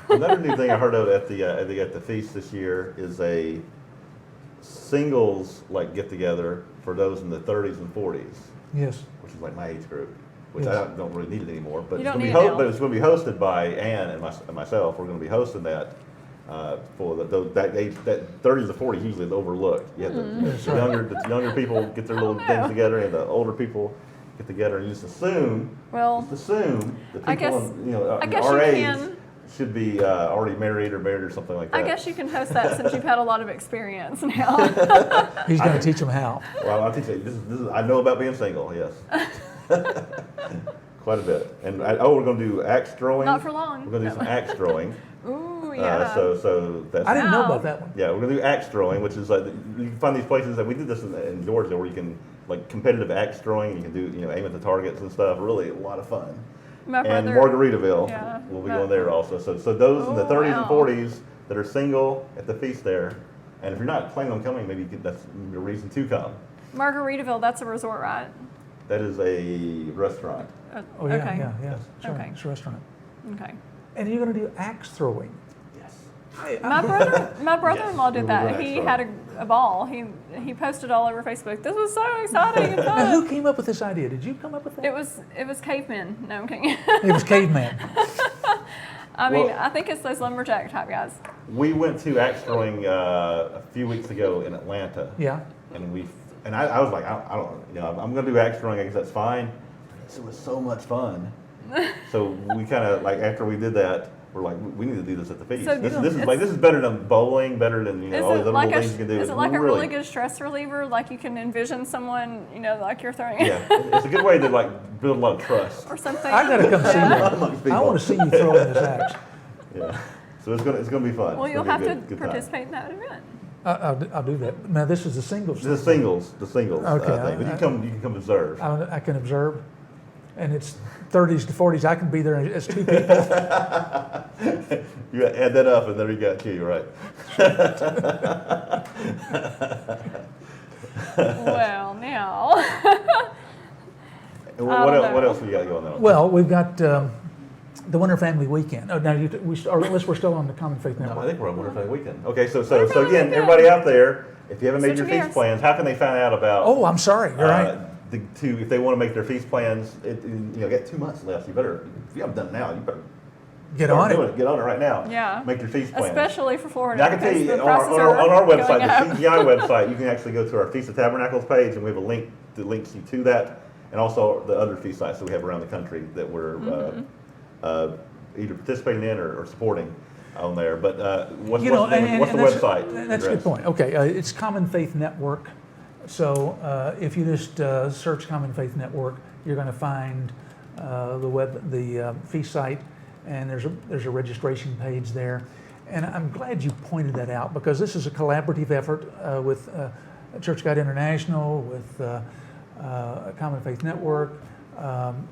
Speaker 1: Another new thing I heard of at the feast this year is a singles get together for those in the 30s and 40s,
Speaker 3: Yes.
Speaker 1: which is like my age group, which
Speaker 3: Yes.
Speaker 1: I don't really need it anymore. But
Speaker 2: You
Speaker 1: it's
Speaker 2: don't
Speaker 1: going
Speaker 2: need
Speaker 1: to
Speaker 2: it
Speaker 1: be
Speaker 2: now.
Speaker 1: but it's going to be hosted by Ann and myself. We're going to be hosting that for that age, that 30s to 40s usually is overlooked. You have the younger people get their little things together, and the older people get together, and you just assume the people
Speaker 2: I guess
Speaker 1: our
Speaker 2: you
Speaker 1: age
Speaker 2: can.
Speaker 1: should be already married or something like that.
Speaker 2: I guess you can host that since you've had a lot of experience now.
Speaker 3: He's going to teach them how.
Speaker 1: Well, I'll teach you. This is I know about being single. Yes, quite a bit. And we're going to do axe throwing.
Speaker 2: Not for long.
Speaker 1: We're going to do some axe throwing.
Speaker 2: Ooh, yeah.
Speaker 1: So that's.
Speaker 3: I didn't know
Speaker 2: Wow.
Speaker 3: about that one.
Speaker 1: Yeah, we're going to do axe throwing, which is you can find these places that we did this in Georgia, where you can competitive axe throwing. And you can do aim at the targets and stuff. Really a lot of fun.
Speaker 2: My
Speaker 1: And
Speaker 2: brother,
Speaker 1: Margaritaville,
Speaker 2: Yeah.
Speaker 1: we'll be going there also. So those in the 30s and
Speaker 2: wow.
Speaker 1: 40s that are single at the feast there, and if you're not planning on coming, maybe that's a reason to come.
Speaker 2: Margaritaville, that's a resort, right?
Speaker 1: That is a restaurant.
Speaker 3: Oh, yeah,
Speaker 2: okay.
Speaker 3: yeah. It's,
Speaker 2: Okay.
Speaker 3: it's a restaurant.
Speaker 2: Okay.
Speaker 3: And you're going to do axe throwing.
Speaker 1: Yes.
Speaker 2: My brother-in-law
Speaker 1: Yes, we
Speaker 2: did
Speaker 1: will
Speaker 2: that.
Speaker 1: do
Speaker 2: He
Speaker 1: axe
Speaker 2: had a ball. He posted all over Facebook. This was so exciting and
Speaker 3: Now, who
Speaker 2: fun.
Speaker 3: came up with this idea? Did you come up with that?
Speaker 2: It was cavemen. No, I'm kidding.
Speaker 3: It was caveman.
Speaker 2: I mean,
Speaker 1: Well-
Speaker 2: I think it's those lumberjack type guys.
Speaker 1: We went to axe throwing a few weeks ago in Atlanta,
Speaker 3: Yeah.
Speaker 1: and I was like, I don't know, I'm going to do axe throwing. I guess that's fine. It was so much fun. So we kind of after we did that, we're like, we need to do this at the feast.
Speaker 2: So
Speaker 1: This is better than bowling, better than
Speaker 2: Is
Speaker 1: all these
Speaker 2: it
Speaker 1: other
Speaker 2: like
Speaker 1: little things you can do.
Speaker 2: is
Speaker 1: It's
Speaker 2: it like a really good stress reliever? Like you can envision someone, like you're throwing
Speaker 1: Yeah, it's a good way to build a lot of trust.
Speaker 2: or something.
Speaker 3: I got to come see
Speaker 1: amongst
Speaker 3: you.
Speaker 1: people.
Speaker 3: I want to see you throwing this axe.
Speaker 1: Yeah, so it's gonna be fun.
Speaker 2: Well,
Speaker 1: It's
Speaker 2: you'll
Speaker 1: gonna
Speaker 2: have
Speaker 1: be a
Speaker 2: to
Speaker 1: good time.
Speaker 2: participate in that event.
Speaker 3: I'll do that. Now, this is the singles.
Speaker 1: The singles
Speaker 3: Okay,
Speaker 1: thing. But you can come observe.
Speaker 3: I can observe. And it's 30s to 40s. I can be there as two people.
Speaker 1: You add that up, and there you got you, right?
Speaker 2: Well, now.
Speaker 1: And
Speaker 2: I
Speaker 1: what
Speaker 2: don't
Speaker 1: else?
Speaker 2: know.
Speaker 1: What else we got going on?
Speaker 3: Well, we've got the Winter Family Weekend. Oh, now, unless we're still on the Common Faith
Speaker 1: No, I
Speaker 3: Network.
Speaker 1: think we're on Winter Family Weekend. Okay, so
Speaker 2: Winter Family
Speaker 1: again,
Speaker 2: Weekend.
Speaker 1: everybody out there, if you haven't made your
Speaker 2: Switching
Speaker 1: feast
Speaker 2: gears.
Speaker 1: plans, how can they find out about?
Speaker 3: Oh, I'm sorry. You're right.
Speaker 1: If they want to make their feast plans, got 2 months left. You better, if you haven't done it now, you better
Speaker 3: Get
Speaker 1: start
Speaker 3: on
Speaker 1: doing
Speaker 3: it.
Speaker 1: Get on it right now.
Speaker 2: Yeah.
Speaker 1: Make your feast plans.
Speaker 2: Especially for Florida.
Speaker 1: And I can tell
Speaker 2: because
Speaker 1: you,
Speaker 2: the
Speaker 1: on
Speaker 2: prices
Speaker 1: our
Speaker 2: are
Speaker 1: website,
Speaker 2: going
Speaker 1: the
Speaker 2: up.
Speaker 1: CGI website, you can actually go to our Feast of Tabernacles page, and we have a link that links you to that, and also the other feast sites that we have around the country that we're either participating in or supporting on there. But what's the website?
Speaker 3: That's a good
Speaker 1: address?
Speaker 3: point. Okay, it's Common Faith Network. So if you just search Common Faith Network, you're going to find the feast site, and there's a registration page there. And I'm glad you pointed that out, because this is a collaborative effort with Church Guide International, with Common Faith Network. There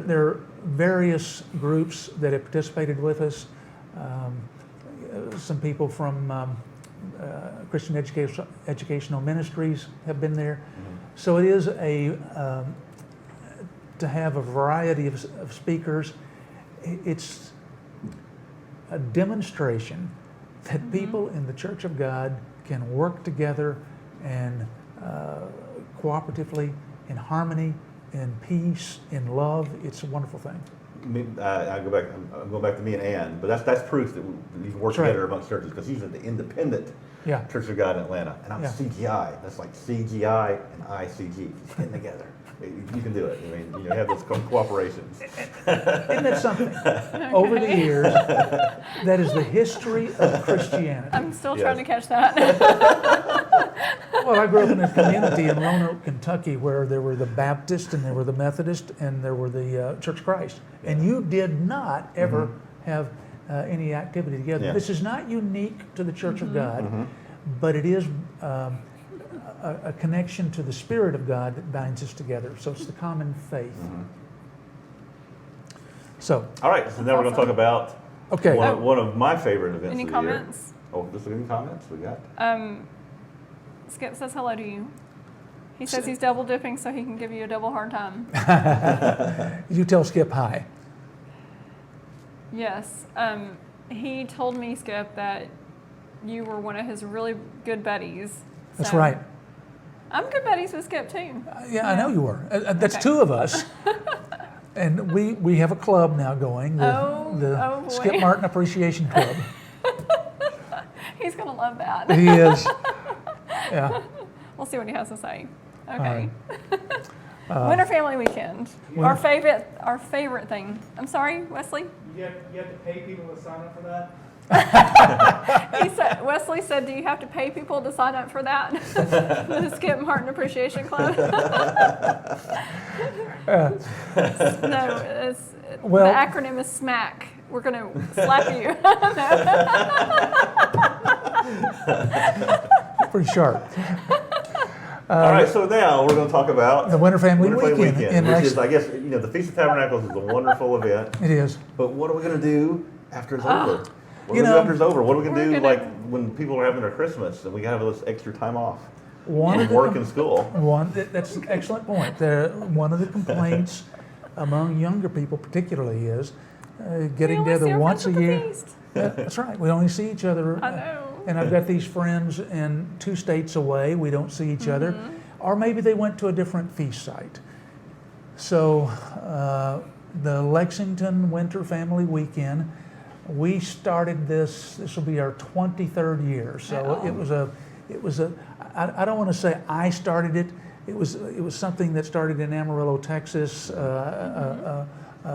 Speaker 3: are various groups that have participated with us. Some people from Christian Educational Ministries have been there. So it is to have a variety of speakers. It's a demonstration that people in the Church of God can work together and cooperatively, in harmony, in peace, in love. It's a wonderful thing.
Speaker 1: I go back. I'm going back to me and Ann, but that's proof that we can work
Speaker 3: That's right.
Speaker 1: together amongst churches because he's at the independent
Speaker 3: Yeah.
Speaker 1: Church of God in Atlanta, and I'm
Speaker 3: Yeah.
Speaker 1: CGI. That's like CGI and ICG. Just getting together. You can do it. I mean, you have those cooperations.
Speaker 3: Isn't that something? Over the years, that is the history of Christianity.
Speaker 2: I'm still
Speaker 1: Yes.
Speaker 2: trying to catch that.
Speaker 3: Well, I grew up in a community in Roanoke, Kentucky, where there were the Baptist and there were the Methodist and there were the Church of Christ. And you did not ever have any activity together.
Speaker 1: Yeah.
Speaker 3: This is not unique to the Church of God, but it is a connection to the Spirit of God that binds us together. So it's the common faith. So,
Speaker 1: All right, so now we're going to talk about
Speaker 3: okay.
Speaker 1: one of my favorite events
Speaker 2: Any
Speaker 1: of the
Speaker 2: comments?
Speaker 1: year. Oh, just any comments we got?
Speaker 2: Skip says hello to you. He says he's double dipping so he can give you a double hard time.
Speaker 3: You tell Skip hi.
Speaker 2: Yes. He told me, Skip, that you were one of his really good buddies.
Speaker 3: That's
Speaker 2: So
Speaker 3: right.
Speaker 2: I'm good buddies with Skip too.
Speaker 3: Yeah, I know you were. That's
Speaker 2: Okay.
Speaker 3: two of us. And we have a club now going,
Speaker 2: Oh boy.
Speaker 3: Skip Martin Appreciation Club.
Speaker 2: He's going to love that.
Speaker 3: He is. Yeah.
Speaker 2: We'll see what he has to say.
Speaker 3: All
Speaker 2: Okay. Winter Family Weekend. Our favorite thing. I'm sorry, Wesley?
Speaker 5: You have to pay people to sign up for that?
Speaker 2: Wesley said, do you have to pay people to sign up for that? The Skip Martin Appreciation Club? No,
Speaker 3: Well-
Speaker 2: the acronym is SMAC. We're going to slap you.
Speaker 3: Pretty sharp.
Speaker 1: All right, so now we're going to talk about
Speaker 3: The Winter Family Weekend in
Speaker 1: which is,
Speaker 3: Lexington.
Speaker 1: I guess, the Feast of Tabernacles is a wonderful event.
Speaker 3: It is.
Speaker 1: But what are we going to do after it's over? What
Speaker 3: You
Speaker 1: are we
Speaker 3: know,
Speaker 1: do after it's over? What are we going to
Speaker 2: we're
Speaker 1: do,
Speaker 2: gonna-
Speaker 1: like when people are having their Christmas and we have this extra time off
Speaker 3: One of
Speaker 1: from
Speaker 3: the
Speaker 1: work and school?
Speaker 3: That's an excellent point. One of the complaints among younger people, particularly, is getting
Speaker 2: We only see
Speaker 3: together
Speaker 2: our
Speaker 3: once a
Speaker 2: friends at the
Speaker 3: year.
Speaker 2: feast.
Speaker 3: Yeah, that's right. We only see each other.
Speaker 2: I know.
Speaker 3: And I've got these friends in 2 states away. We don't see each other, or maybe they went to a different feast site. So the Lexington Winter Family Weekend. We started this will be our 23rd year. So
Speaker 2: Wow.
Speaker 3: it was a, I don't want to say I started it. It was something that started in Amarillo, Texas. A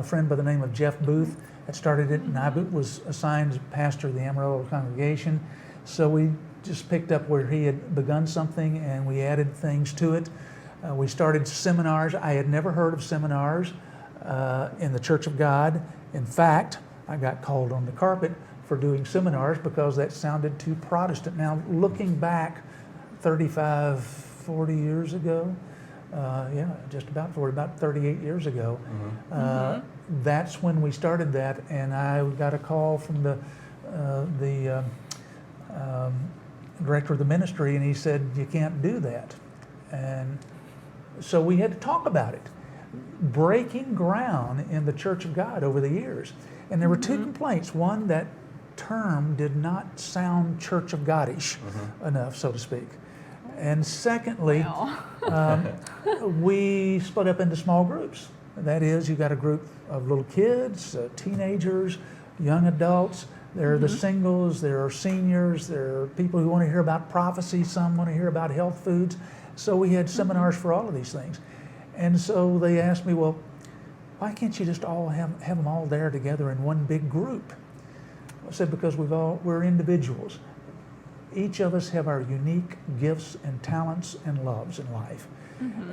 Speaker 3: friend by the name of Jeff Booth had started it, and I was assigned as pastor of the Amarillo congregation. So we just picked up where he had begun something, and we added things to it. We started seminars. I had never heard of seminars in the Church of God. In fact, I got called on the carpet for doing seminars because that sounded too Protestant. Now, looking back 35, 40 years ago, just about 38 years ago, that's when we started that, and I got a call from the director of the ministry, and he said, you can't do that. And so we had to talk about it, breaking ground in the Church of God over the years. And there were 2 complaints. One, that term did not sound Church of God-ish enough, so to speak. And secondly,
Speaker 2: Wow.
Speaker 3: we split up into small groups. That is, you got a group of little kids, teenagers, young adults. There are the singles, there are seniors, there are people who want to hear about prophecy, some want to hear about health foods. So we had seminars for all of these things. And so they asked me, well, why can't you just all have them all there together in one big group? I said, because we're individuals. Each of us have our unique gifts and talents and loves in life.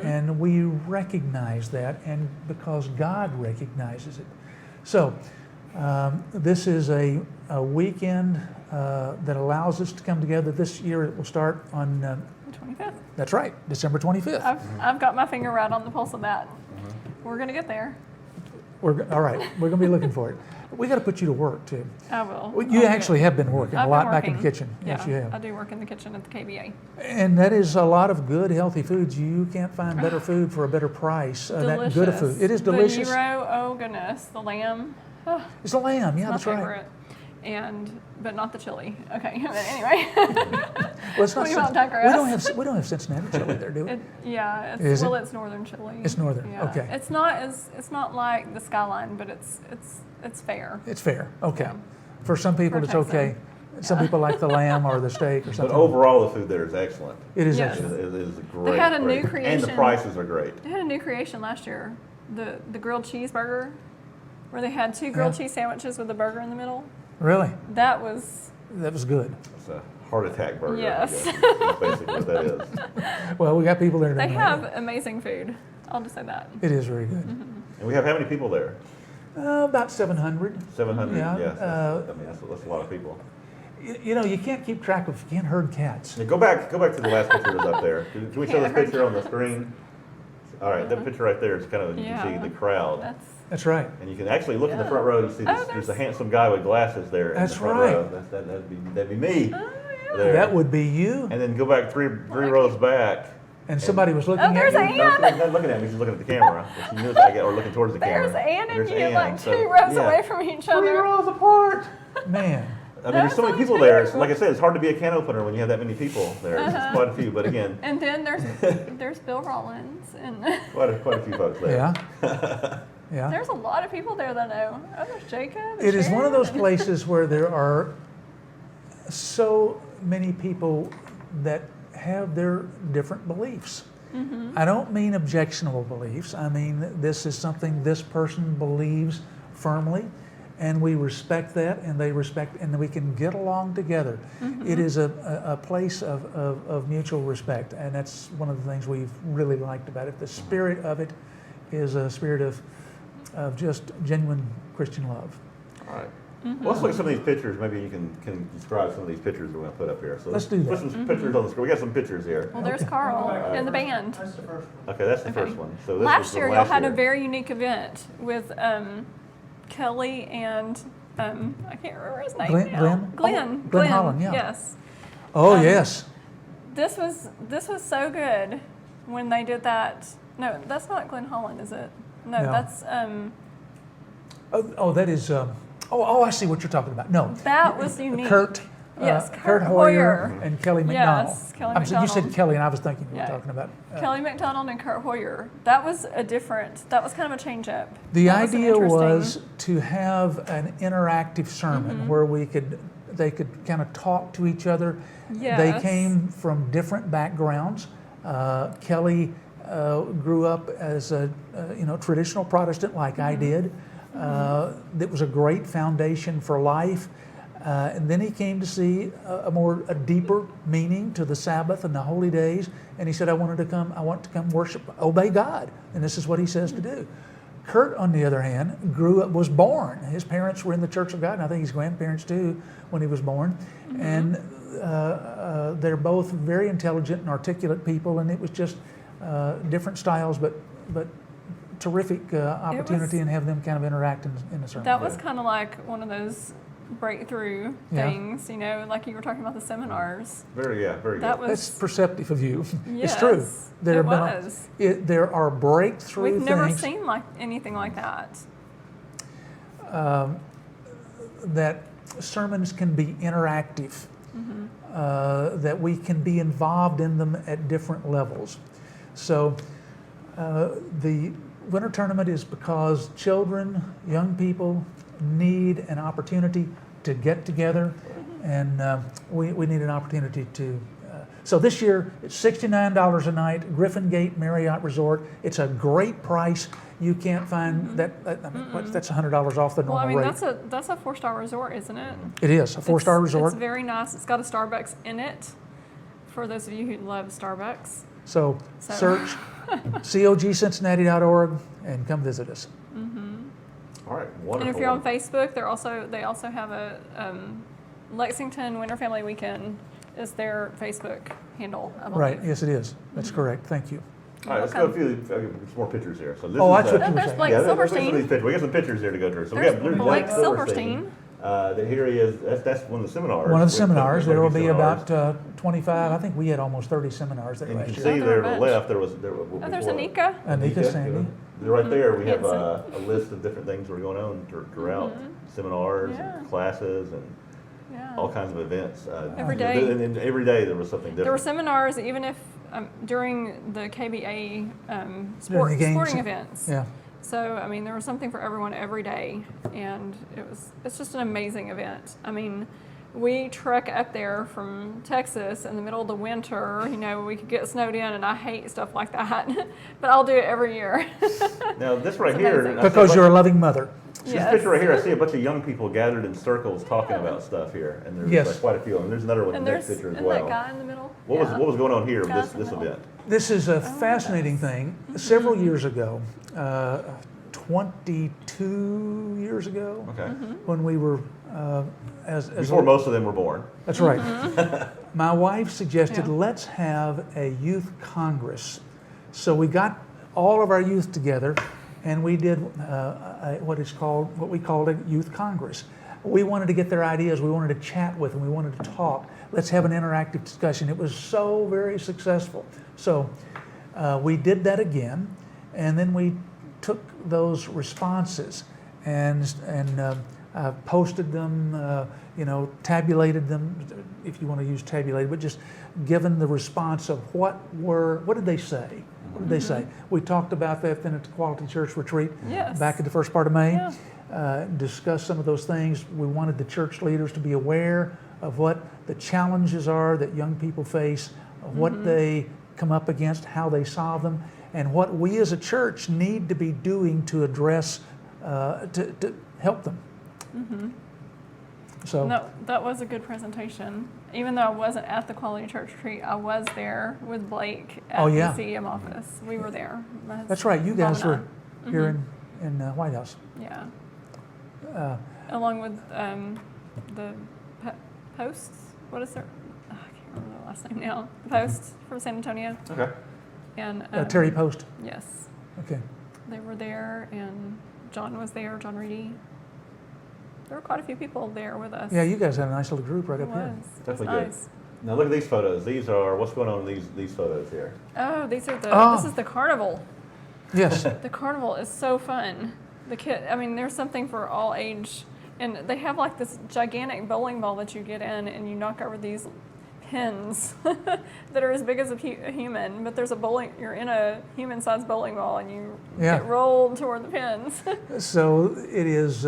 Speaker 3: And we recognize that, and because God recognizes it. So this is a weekend that allows us to come together. This year it will start on,
Speaker 2: 25th.
Speaker 3: that's right, December 25th.
Speaker 2: I've got my finger right on the pulse of that. We're going to get there.
Speaker 3: All right, we're going to be looking for it. We got to put you to work too.
Speaker 2: I will.
Speaker 3: Well, you
Speaker 2: I'll do
Speaker 3: actually
Speaker 2: it.
Speaker 3: have been working a
Speaker 2: I've
Speaker 3: lot
Speaker 2: been
Speaker 3: back in the
Speaker 2: working.
Speaker 3: kitchen.
Speaker 2: Yeah,
Speaker 3: Yes, you have.
Speaker 2: I do work in the kitchen at the KBA.
Speaker 3: And that is a lot of good, healthy foods. You can't find better food for a better price. That good of food. It is delicious.
Speaker 2: The gyro, oh goodness, the lamb. Oh,
Speaker 3: It's a lamb. Yeah,
Speaker 2: my
Speaker 3: that's right.
Speaker 2: favorite. but not the chili. Okay, but anyway.
Speaker 3: Well, it's not
Speaker 2: We won't
Speaker 3: we
Speaker 2: digress.
Speaker 3: don't have Cincinnati chili there, do we?
Speaker 2: It's northern chili.
Speaker 3: It's northern,
Speaker 2: Yeah.
Speaker 3: okay.
Speaker 2: It's not like the skyline, but it's fair.
Speaker 3: It's fair, okay.
Speaker 2: Yeah.
Speaker 3: For some people,
Speaker 2: For
Speaker 3: it's okay.
Speaker 2: Texan.
Speaker 3: Some people like the lamb or the steak or
Speaker 1: But
Speaker 3: something.
Speaker 1: overall, the food there is excellent.
Speaker 3: It is
Speaker 2: Yes.
Speaker 3: excellent.
Speaker 1: It is great.
Speaker 2: They had a
Speaker 1: great.
Speaker 2: new creation.
Speaker 1: And the prices are great.
Speaker 2: They had a new creation last year, the grilled cheeseburger, where they had 2 grilled
Speaker 3: Yeah.
Speaker 2: cheese sandwiches with a burger in the middle.
Speaker 3: Really?
Speaker 2: That was
Speaker 3: That was good.
Speaker 1: It's a heart attack burger.
Speaker 2: Yes.
Speaker 1: I guess, is basically what that is.
Speaker 3: Well, we got people there.
Speaker 2: they
Speaker 3: tonight.
Speaker 2: have amazing food. I'll just say that.
Speaker 3: It is very good.
Speaker 1: And we have how many people there?
Speaker 3: About 700.
Speaker 1: 700.
Speaker 3: Yeah,
Speaker 1: Yes. That's a lot of people.
Speaker 3: You know, you can't keep track of, you can't herd cats.
Speaker 1: Yeah, go back to the last picture that's up there. Can we show
Speaker 2: Yeah,
Speaker 1: this
Speaker 2: I heard
Speaker 1: picture on the screen? All right, that picture right there is kind of, you
Speaker 2: Yeah.
Speaker 1: can see the crowd.
Speaker 3: That's right.
Speaker 1: And you can actually look in the
Speaker 2: Yeah.
Speaker 1: front row, you see
Speaker 2: Oh,
Speaker 1: there's a handsome guy with glasses there in
Speaker 3: That's
Speaker 1: the front
Speaker 3: right.
Speaker 1: row. That'd be me.
Speaker 2: Oh, yeah.
Speaker 1: There.
Speaker 3: That would be you.
Speaker 1: And then go back three rows back.
Speaker 3: And somebody was looking
Speaker 2: Oh, there's
Speaker 3: at you.
Speaker 2: Ann.
Speaker 1: No, she's not looking at me, she's looking at the camera. But she knows or looking towards the camera.
Speaker 2: There's Ann and
Speaker 1: There's
Speaker 2: you,
Speaker 1: Ann,
Speaker 2: like
Speaker 1: so,
Speaker 2: 2 rows
Speaker 1: yeah.
Speaker 2: away from each
Speaker 1: 3
Speaker 2: other.
Speaker 1: rows apart.
Speaker 3: Man,
Speaker 1: I mean, there's so many
Speaker 2: That's
Speaker 1: people there.
Speaker 2: awesome.
Speaker 1: Like I said, it's hard to be a can opener when you have that many people there. It's quite a few, but again,
Speaker 2: And then there's Bill Rollins, and
Speaker 1: quite a few folks there.
Speaker 3: yeah. Yeah.
Speaker 2: there's a lot of people there that I know. Oh, there's Jacob. and
Speaker 3: It is one of
Speaker 2: Sharon,
Speaker 3: those
Speaker 2: and-
Speaker 3: places where there are so many people that have their different beliefs. I don't mean objectionable beliefs. I mean, this is something this person believes firmly, and we respect that, and they respect, and we can get along together. It is a place of mutual respect, and that's one of the things we've really liked about it. The spirit of it is a spirit of just genuine Christian love.
Speaker 1: All right. Well, let's look at some of these pictures. Maybe you can describe some of these pictures we're going to put up here. So
Speaker 3: Let's do that.
Speaker 1: Put some pictures on the screen. We got some pictures here.
Speaker 2: Well, there's Carl and the band.
Speaker 5: That's the first one.
Speaker 1: Okay, that's the
Speaker 2: Okay.
Speaker 1: first one. So this was
Speaker 2: Last
Speaker 1: from
Speaker 2: year, y'all had a
Speaker 1: year.
Speaker 2: very unique event with Kelly and I can't remember his name
Speaker 3: Glenn-
Speaker 2: now.
Speaker 3: Glenn?
Speaker 2: Glenn.
Speaker 3: Oh, Glenn Holland, yeah.
Speaker 2: Yes.
Speaker 3: Oh, yes.
Speaker 2: This was so good when they did that. No, that's not Glenn Holland, is it? No,
Speaker 3: No.
Speaker 2: that's
Speaker 3: Oh, that is. I see what you're talking about. No,
Speaker 2: that was unique.
Speaker 3: Kurt.
Speaker 2: Yes,
Speaker 3: Kurt
Speaker 2: Kurt
Speaker 3: Hoyer
Speaker 2: Hoyer.
Speaker 3: and Kelly McDonald.
Speaker 2: Yes, Kelly
Speaker 3: You said
Speaker 2: McDonald.
Speaker 3: Kelly, and I was thinking you were
Speaker 2: Yeah.
Speaker 3: talking about.
Speaker 2: Kelly McDonald and Kurt Hoyer. That was that was kind of a change up.
Speaker 3: The
Speaker 2: That was an
Speaker 3: idea
Speaker 2: interesting-
Speaker 3: was to have an interactive sermon where they could kind of talk to each other. They
Speaker 2: Yes.
Speaker 3: came from different backgrounds. Kelly grew up as a traditional Protestant like I did. That was a great foundation for life. And then he came to see a deeper meaning to the Sabbath and the holy days. And he said, I want to come worship, obey God. And this is what he says to do. Kurt, on the other hand, was born. His parents were in the Church of God, and I think his grandparents too, when he was born. And they're both very intelligent and articulate people, and it was just different styles, but terrific opportunity and have them kind of interact in the sermon.
Speaker 2: That was kind of like one of those breakthrough
Speaker 3: Yeah.
Speaker 2: things, like you were talking about the seminars.
Speaker 1: Very good.
Speaker 2: That was
Speaker 3: That's perceptive of you.
Speaker 2: Yes,
Speaker 3: It's true.
Speaker 2: it was.
Speaker 3: There are breakthrough
Speaker 2: We've
Speaker 3: things
Speaker 2: never seen anything like that.
Speaker 3: that sermons can be interactive, that we can be involved in them at different levels. So the winter tournament is because children, young people need an opportunity to get together, and we need an opportunity to. So this year it's $69 a night, Griffin Gate Marriott Resort. It's a great price. You can't find that. That's $100 off the normal
Speaker 2: Well, I mean,
Speaker 3: rate.
Speaker 2: that's a 4-star resort, isn't it?
Speaker 3: It is a 4-star resort.
Speaker 2: It's very nice. It's got a Starbucks in it. For those of you who love Starbucks.
Speaker 3: So search cogcincinnati.org and come visit us.
Speaker 1: All right, wonderful.
Speaker 2: And if you're on Facebook, they also have a Lexington Winter Family Weekend is their Facebook handle. I believe.
Speaker 3: Right, yes it is. That's correct. Thank you.
Speaker 1: All right, let's go some more pictures here. So this
Speaker 3: Oh,
Speaker 1: is,
Speaker 3: that's what you
Speaker 2: Oh,
Speaker 3: were
Speaker 2: there's
Speaker 3: saying.
Speaker 2: Blake
Speaker 1: let's look at some of
Speaker 2: Silverstein.
Speaker 1: these pictures. We got some pictures here to go through. So
Speaker 2: There's
Speaker 1: we got
Speaker 2: Blake Silverstein.
Speaker 1: Here he is. That's one of the seminars.
Speaker 3: One of the seminars. There will be
Speaker 1: seminars.
Speaker 3: about 25. I think we had almost 30 seminars there
Speaker 1: And you
Speaker 3: last
Speaker 1: can
Speaker 3: year.
Speaker 1: see
Speaker 2: Oh,
Speaker 1: there
Speaker 2: there
Speaker 1: to
Speaker 2: are
Speaker 1: the
Speaker 2: a
Speaker 1: left, there was.
Speaker 2: Oh, there's Anika.
Speaker 3: Anika Sandy.
Speaker 1: right there, we have
Speaker 2: Hanson.
Speaker 1: a list of different things that are going on throughout, seminars
Speaker 2: Yeah.
Speaker 1: and classes and
Speaker 2: Yeah.
Speaker 1: all kinds of events.
Speaker 2: Every day.
Speaker 1: And every day there was something different.
Speaker 2: There were seminars, even if during the KBA
Speaker 3: During the games.
Speaker 2: sporting events.
Speaker 3: Yeah.
Speaker 2: So I mean, there was something for everyone every day, and it's just an amazing event. I mean, we trek up there from Texas in the middle of the winter. You know, we could get snowed in, and I hate stuff like that, but I'll do it every year.
Speaker 1: Now this right
Speaker 2: It's
Speaker 1: here,
Speaker 2: amazing.
Speaker 1: I see
Speaker 3: Because you're a loving mother.
Speaker 1: this
Speaker 2: Yes.
Speaker 1: picture right here, I see a bunch of young people gathered in circles talking about stuff here, and there's
Speaker 3: Yes.
Speaker 1: like quite a few. And there's another one in
Speaker 2: And
Speaker 1: the next
Speaker 2: there's
Speaker 1: picture as
Speaker 2: and
Speaker 1: well.
Speaker 2: that guy in the middle.
Speaker 1: What
Speaker 2: Yeah.
Speaker 1: was going on here with
Speaker 2: Guys in
Speaker 1: this
Speaker 2: the middle.
Speaker 1: event?
Speaker 3: This is a fascinating thing. Several years ago, 22 years ago,
Speaker 1: Okay.
Speaker 3: when we were as
Speaker 1: Before most of them were born.
Speaker 3: That's right. My wife suggested let's have a youth congress. So we got all of our youth together, and we did what we called a youth congress. We wanted to get their ideas. We wanted to chat with them. We wanted to talk. Let's have an interactive discussion. It was so very successful. So we did that again, and then we took those responses and posted them, tabulated them, if you want to use tabulated, but just given the response of what did they say? What did they say? We talked about that then at the Quality Church Retreat
Speaker 2: Yes.
Speaker 3: back at the first part of May.
Speaker 2: Yeah.
Speaker 3: Discussed some of those things. We wanted the church leaders to be aware of what the challenges are that young people face, what they come up against, how they solve them, and what we as a church need to be doing to address, to help them. So
Speaker 2: That was a good presentation. Even though I wasn't at the Quality Church Retreat, I was there with Blake at
Speaker 3: yeah.
Speaker 2: the CEM office. We were there.
Speaker 3: that's right. You guys
Speaker 2: Mom
Speaker 3: were here in White House.
Speaker 2: and I. Yeah. Along with the Posts. What is their? I can't remember the last name now. The Posts from San Antonio.
Speaker 1: Okay.
Speaker 2: And
Speaker 3: Terry Post.
Speaker 2: Yes,
Speaker 3: Okay.
Speaker 2: they were there, and John was there. John Reedy. There were quite a few people there with us.
Speaker 3: Yeah, you guys had a nice little group right
Speaker 2: It
Speaker 3: up here.
Speaker 2: was. It was
Speaker 1: Definitely good.
Speaker 2: nice.
Speaker 1: Now look at these photos. These are what's going on in these photos here.
Speaker 2: Oh, these are
Speaker 3: Oh.
Speaker 2: this is the carnival.
Speaker 3: Yes.
Speaker 2: The carnival is so fun. There's something for all age. And they have like this gigantic bowling ball that you get in and you knock over these pins that are as big as a human. But you're in a human-sized bowling ball and you get rolled toward the pins.
Speaker 3: So it is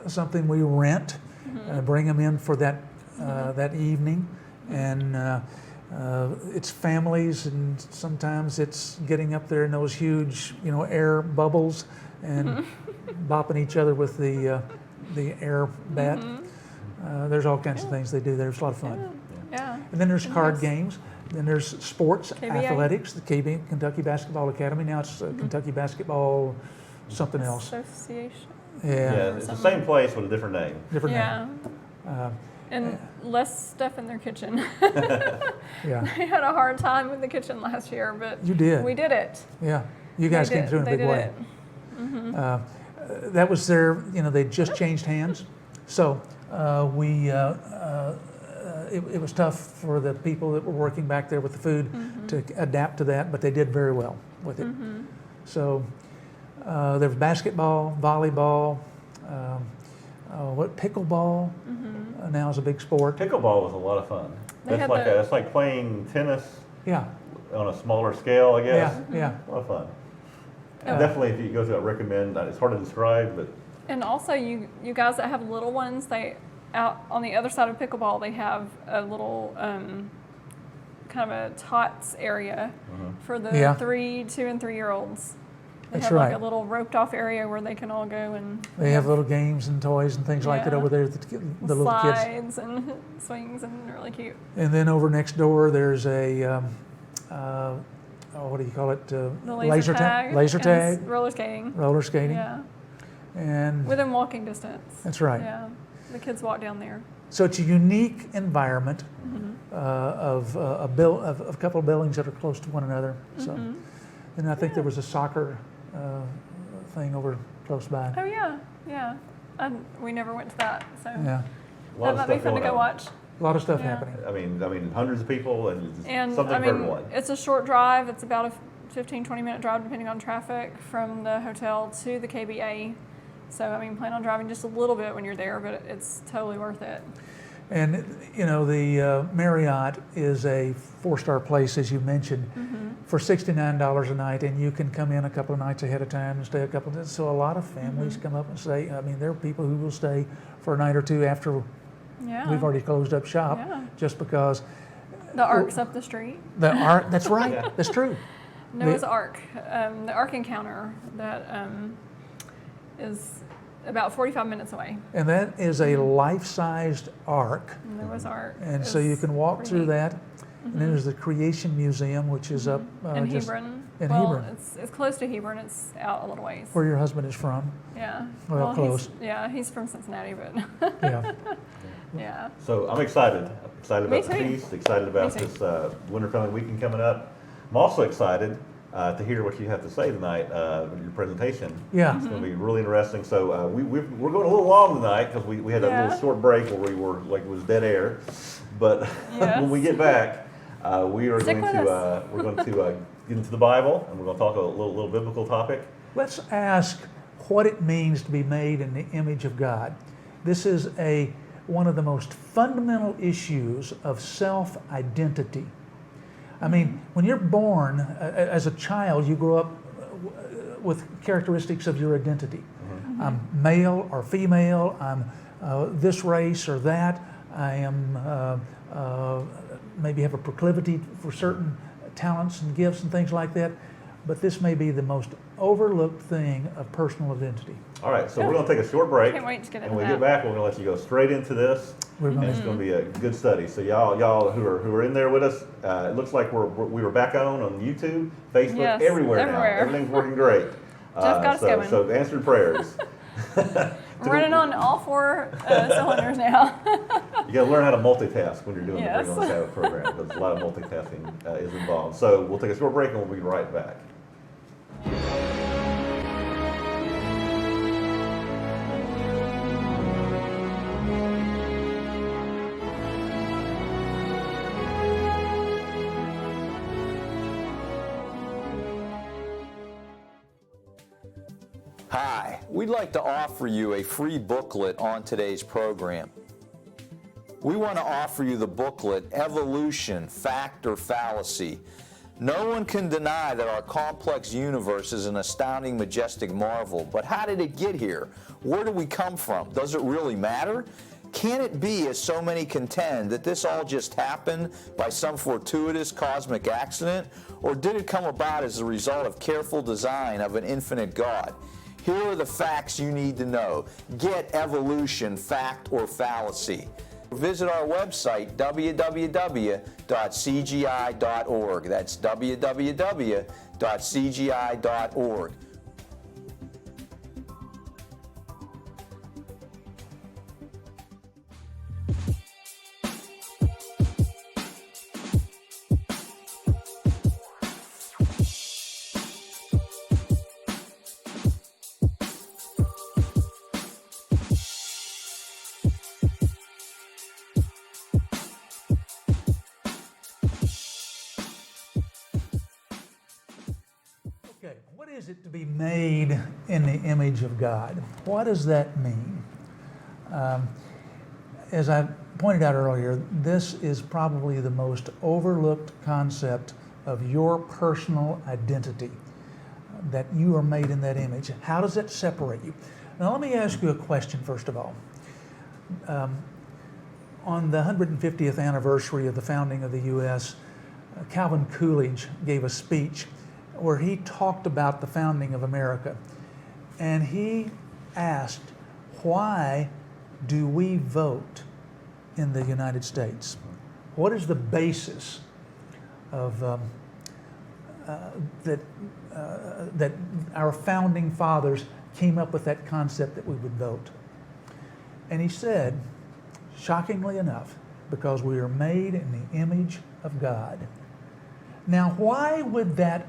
Speaker 3: something we rent, bring them in for that evening, and it's families, and sometimes it's getting up there in those huge, air bubbles and bopping each other with the air bat. There's all kinds of things they do there. It's a lot of fun.
Speaker 2: Yeah.
Speaker 3: And then there's card
Speaker 2: nice.
Speaker 3: games. Then there's sports,
Speaker 2: KBA.
Speaker 3: athletics, the Kentucky Basketball Academy. Now it's Kentucky Basketball something else.
Speaker 2: Association.
Speaker 1: Yeah, it's the same place with a different name.
Speaker 3: Different
Speaker 2: Yeah.
Speaker 3: name.
Speaker 2: And less stuff in their kitchen.
Speaker 3: Yeah,
Speaker 2: They had a hard time with the kitchen last year, but
Speaker 3: you did.
Speaker 2: we did it.
Speaker 3: Yeah, you guys came through in a
Speaker 2: They
Speaker 3: big
Speaker 2: did
Speaker 3: way.
Speaker 2: it.
Speaker 3: That was their, they just changed hands. So it was tough for the people that were working back there with the food to adapt to that, but they did very well with it. So there was basketball, volleyball, pickleball now is a big sport.
Speaker 1: Pickleball was a lot of fun.
Speaker 2: They had
Speaker 1: That's like playing tennis
Speaker 3: Yeah,
Speaker 1: on a smaller scale, I guess.
Speaker 3: yeah.
Speaker 1: A lot of fun. And definitely, if you go through, I recommend. It's hard to describe, but
Speaker 2: And also, you guys that have little ones, out on the other side of pickleball, they have a little kind of a tots area for the
Speaker 3: Yeah.
Speaker 2: 2 and 3 year olds. They
Speaker 3: That's
Speaker 2: have like
Speaker 3: right.
Speaker 2: a little roped off area where they can all go and
Speaker 3: They have little games and toys and things like that
Speaker 2: Yeah.
Speaker 3: over there that the little kids.
Speaker 2: slides and swings, and they're really cute.
Speaker 3: And then over next door, there's a what do you call it?
Speaker 2: The laser tag,
Speaker 3: laser
Speaker 2: and
Speaker 3: tag,
Speaker 2: roller skating.
Speaker 3: roller skating,
Speaker 2: Yeah,
Speaker 3: and
Speaker 2: within walking distance.
Speaker 3: that's right.
Speaker 2: Yeah, the kids walk down there.
Speaker 3: So it's a unique environment of a couple of buildings that are close to one another. So, and I think there was a soccer thing over close by.
Speaker 2: Oh yeah. We never went to that, so
Speaker 3: Yeah,
Speaker 1: a lot
Speaker 2: that
Speaker 1: of
Speaker 2: might be
Speaker 1: stuff
Speaker 2: fun to
Speaker 1: going
Speaker 2: go
Speaker 1: on.
Speaker 2: watch.
Speaker 3: a lot of stuff
Speaker 2: Yeah.
Speaker 3: happening.
Speaker 1: I mean, hundreds of people and,
Speaker 2: And
Speaker 1: something
Speaker 2: I
Speaker 1: for
Speaker 2: mean,
Speaker 1: everyone.
Speaker 2: it's a short drive. It's about 15, 20-minute drive, depending on traffic, from the hotel to the KBA. So, I mean, plan on driving just a little bit when you're there, but it's totally worth it.
Speaker 3: And, you know, the Marriott is a 4-star place, as you mentioned, for $69 a night, and you can come in a couple of nights ahead of time and stay a couple of days. So a lot of families come up and stay. I mean, there are people who will stay for a night or two after we've already closed up shop, just because.
Speaker 2: The Ark's up the street.
Speaker 3: The Ark, that's right, that's true.
Speaker 2: Noah's Ark, the Ark Encounter, that is about 45 minutes away.
Speaker 3: And that is a life-sized ark.
Speaker 2: Noah's Ark.
Speaker 3: And so you can walk through that. And then there's the Creation Museum, which is up
Speaker 2: in
Speaker 3: just
Speaker 2: Hebron.
Speaker 3: in
Speaker 2: well,
Speaker 3: Hebron.
Speaker 2: It's close to Hebron. It's out a little ways.
Speaker 3: Where your husband is from.
Speaker 2: Yeah.
Speaker 3: Well, close.
Speaker 2: He's from Cincinnati, but
Speaker 3: Yeah.
Speaker 2: yeah.
Speaker 1: So I'm excited. I'm excited
Speaker 2: Me
Speaker 1: about the
Speaker 2: too.
Speaker 1: feast, excited about
Speaker 2: Me too.
Speaker 1: this Winter Family Weekend coming up. I'm also excited to hear what you have to say tonight in your presentation.
Speaker 3: Yeah.
Speaker 1: It's going to be really interesting. So we're going a little long tonight because we had that little short break where we were like it was dead air. But when we get back, we are
Speaker 2: Stick
Speaker 1: going
Speaker 2: with
Speaker 1: to get into the Bible, and we're going to talk a little biblical topic.
Speaker 3: Let's ask what it means to be made in the image of God. This is one of the most fundamental issues of self-identity. I mean, when you're born as a child, you grow up with characteristics of your identity. I'm male or female, I'm this race or that, I am maybe have a proclivity for certain talents and gifts and things like that, but this may be the most overlooked thing of personal identity.
Speaker 1: All right, so we're going to take a short break.
Speaker 2: Can't wait to get into
Speaker 1: and when we
Speaker 2: that.
Speaker 1: get back, we're going to let you go straight into this. And it's going to be a good study. So y'all who are in there with us, it looks like we were back on YouTube, Facebook,
Speaker 2: Yes,
Speaker 1: everywhere now.
Speaker 2: everywhere.
Speaker 1: Everything's working great.
Speaker 2: Jeff got us going.
Speaker 1: So answered prayers.
Speaker 2: Running on all 4 cylinders now.
Speaker 1: You got to learn how to multitask when you're doing
Speaker 2: Yes.
Speaker 1: the Bring on Sabbath program because a lot of multitasking is involved. So we'll take a short break and we'll be right back.
Speaker 4: Hi, we'd like to offer you a free booklet on today's program. We want to offer you the booklet, Evolution, Fact or Fallacy. No one can deny that our complex universe is an astounding, majestic marvel, but how did it get here? Where did we come from? Does it really matter? Can it be, as so many contend, that this all just happened by some fortuitous cosmic accident, or did it come about as a result of careful design of an infinite God? Here are the facts you need to know. Get Evolution, Fact or Fallacy. Visit our website, www.cgi.org. That's www.cgi.org.
Speaker 3: Okay, what is it to be made in the image of God? What does that mean? As I pointed out earlier, this is probably the most overlooked concept of your personal identity, that you are made in that image. How does that separate you? Now let me ask you a question first of all. On the 150th anniversary of the founding of the U.S., Calvin Coolidge gave a speech where he talked about the founding of America. And he asked, why do we vote in the United States? What is the basis of that our founding fathers came up with that concept that we would vote? And he said, shockingly enough, because we are made in the image of God. Now, why would that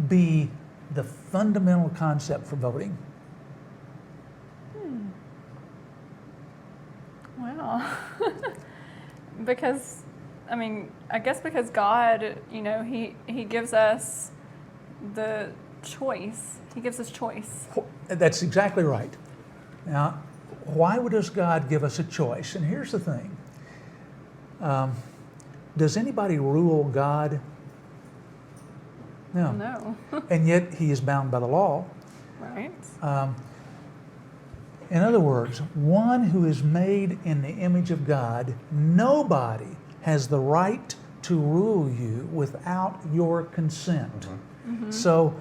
Speaker 3: be the fundamental concept for voting?
Speaker 2: Wow. Because, I mean, I guess because God, you know, he gives us the choice. He gives us choice.
Speaker 3: That's exactly right. Now, why does God give us a choice? And here's the thing. Does anybody rule God? No.
Speaker 2: No.
Speaker 3: And yet he is bound by the law.
Speaker 2: Right?
Speaker 3: In other words, one who is made in the image of God, nobody has the right to rule you without your consent. So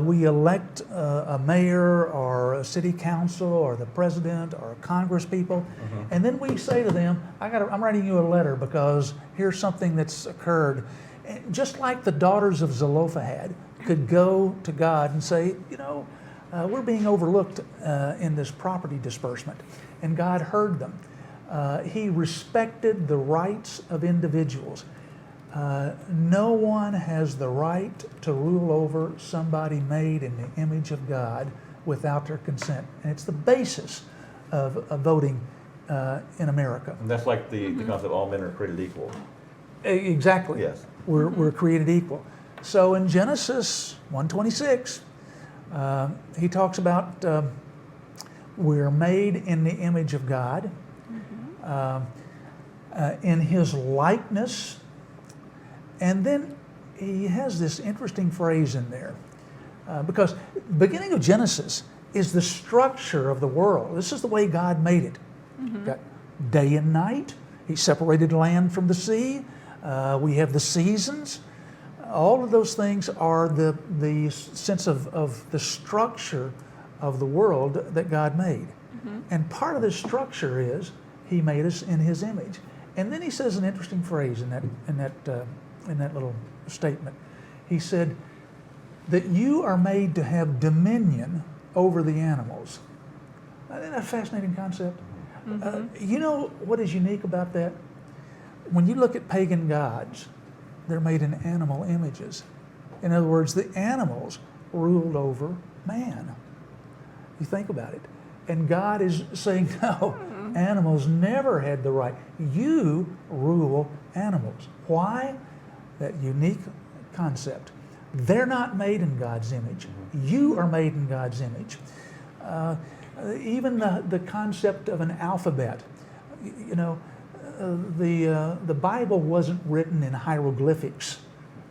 Speaker 3: we elect a mayor or a city council or the president or Congress people, and then we say to them, I'm writing you a letter because here's something that's occurred. And just like the daughters of Zelophehad could go to God and say, we're being overlooked in this property disbursement. And God heard them. He respected the rights of individuals. No one has the right to rule over somebody made in the image of God without their consent. And it's the basis of voting in America.
Speaker 1: And that's like the concept all men are created equal.
Speaker 3: Exactly.
Speaker 1: Yes.
Speaker 3: We're created equal. So in Genesis 1:26, he talks about we're made in the image of God, in his likeness. And then he has this interesting phrase in there, because the beginning of Genesis is the structure of the world. This is the way God made it. Got day and night. He separated land from the sea. We have the seasons. All of those things are the sense of the structure of the world that God made. And part of this structure is he made us in his image. And then he says an interesting phrase in that little statement. He said that you are made to have dominion over the animals. Isn't that a fascinating concept? You know what is unique about that? When you look at pagan gods, they're made in animal images. In other words, the animals ruled over man. You think about it. And God is saying, no, animals never had the right. You rule animals. Why? That unique concept. They're not made in God's image. You are made in God's image. Even the concept of an alphabet. The Bible wasn't written in hieroglyphics.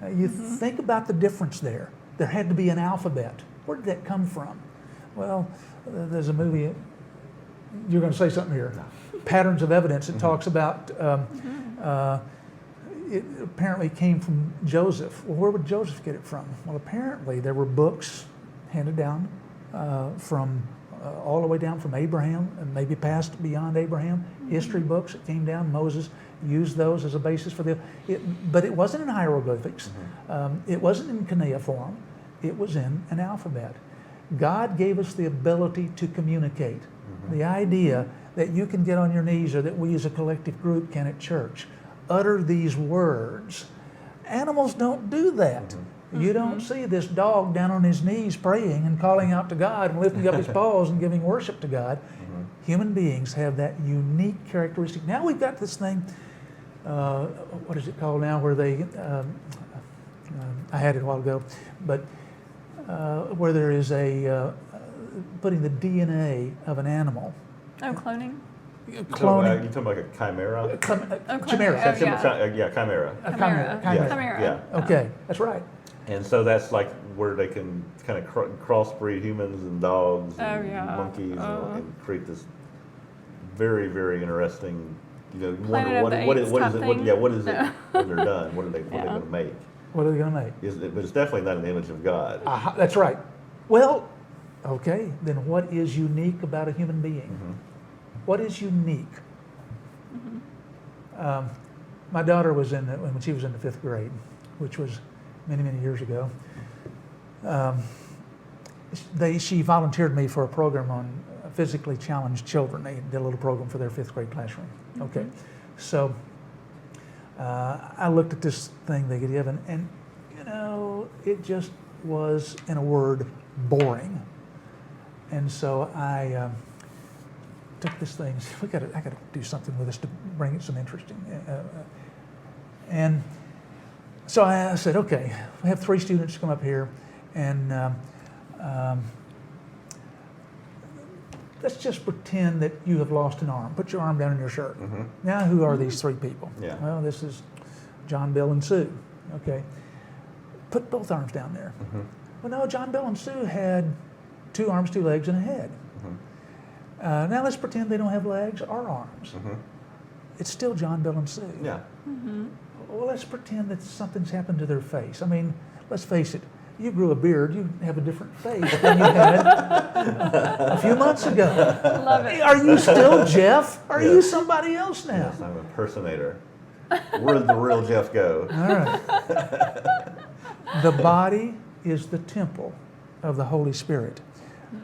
Speaker 3: You think about the difference there. There had to be an alphabet. Where did that come from? Well, there's a movie. You're going to say something here. Patterns of Evidence. It talks about. It apparently came from Joseph. Well, where would Joseph get it from? Well, apparently there were books handed down from all the way down from Abraham and maybe passed beyond Abraham. History books that came down. Moses used those as a basis for but it wasn't in hieroglyphics. It wasn't in cuneiform. It was in an alphabet. God gave us the ability to communicate. The idea that you can get on your knees, or that we as a collective group can at church, utter these words. Animals don't do that. You don't see this dog down on his knees praying and calling out to God and lifting up his paws and giving worship to God. Human beings have that unique characteristic. Now we've got this thing, what is it called now, where they, I had it a while ago, but where there is putting the DNA of an animal.
Speaker 2: Oh, cloning?
Speaker 3: Cloning.
Speaker 1: You talking about a chimera?
Speaker 3: Chimera.
Speaker 1: Yeah, chimera.
Speaker 2: Chimera.
Speaker 1: Yeah.
Speaker 3: Okay, that's right.
Speaker 1: And so that's like where they can kind of crossbreed humans and dogs and monkeys and create this very, very interesting. You wonder what is it? Yeah, what is it when they're done? What are they going to make?
Speaker 3: What are they going to make?
Speaker 1: But it's definitely not an image of God.
Speaker 3: That's right. Well, okay, then what is unique about a human being? What is unique? My daughter was when she was in the 5th grade, which was many, many years ago. She volunteered me for a program on physically challenged children. They did a little program for their 5th grade classroom. Okay, so I looked at this thing they had given, and it just was, in a word, boring. And so I took this thing. I got to do something with this to bring it some interesting. And so I said, okay, we have 3 students come up here, And let's just pretend that you have lost an arm. Put your arm down in your shirt. Now, who are these three people?
Speaker 1: Yeah.
Speaker 3: Well, this is John, Bill, and Sue. Okay. Put both arms down there. Well, no, John, Bill, and Sue had 2 arms, 2 legs, and a head. Now let's pretend they don't have legs or arms. It's still John, Bill, and Sue.
Speaker 1: Yeah.
Speaker 3: Well, let's pretend that something's happened to their face. I mean, let's face it. You grew a beard, you have a different face than you had a few months ago.
Speaker 2: Love it.
Speaker 3: Are you still Jeff? Or are you
Speaker 1: Yes.
Speaker 3: somebody else now?
Speaker 1: Yes, I'm an impersonator. Where did the real Jeff go?
Speaker 3: All right. The body is the temple of the Holy Spirit.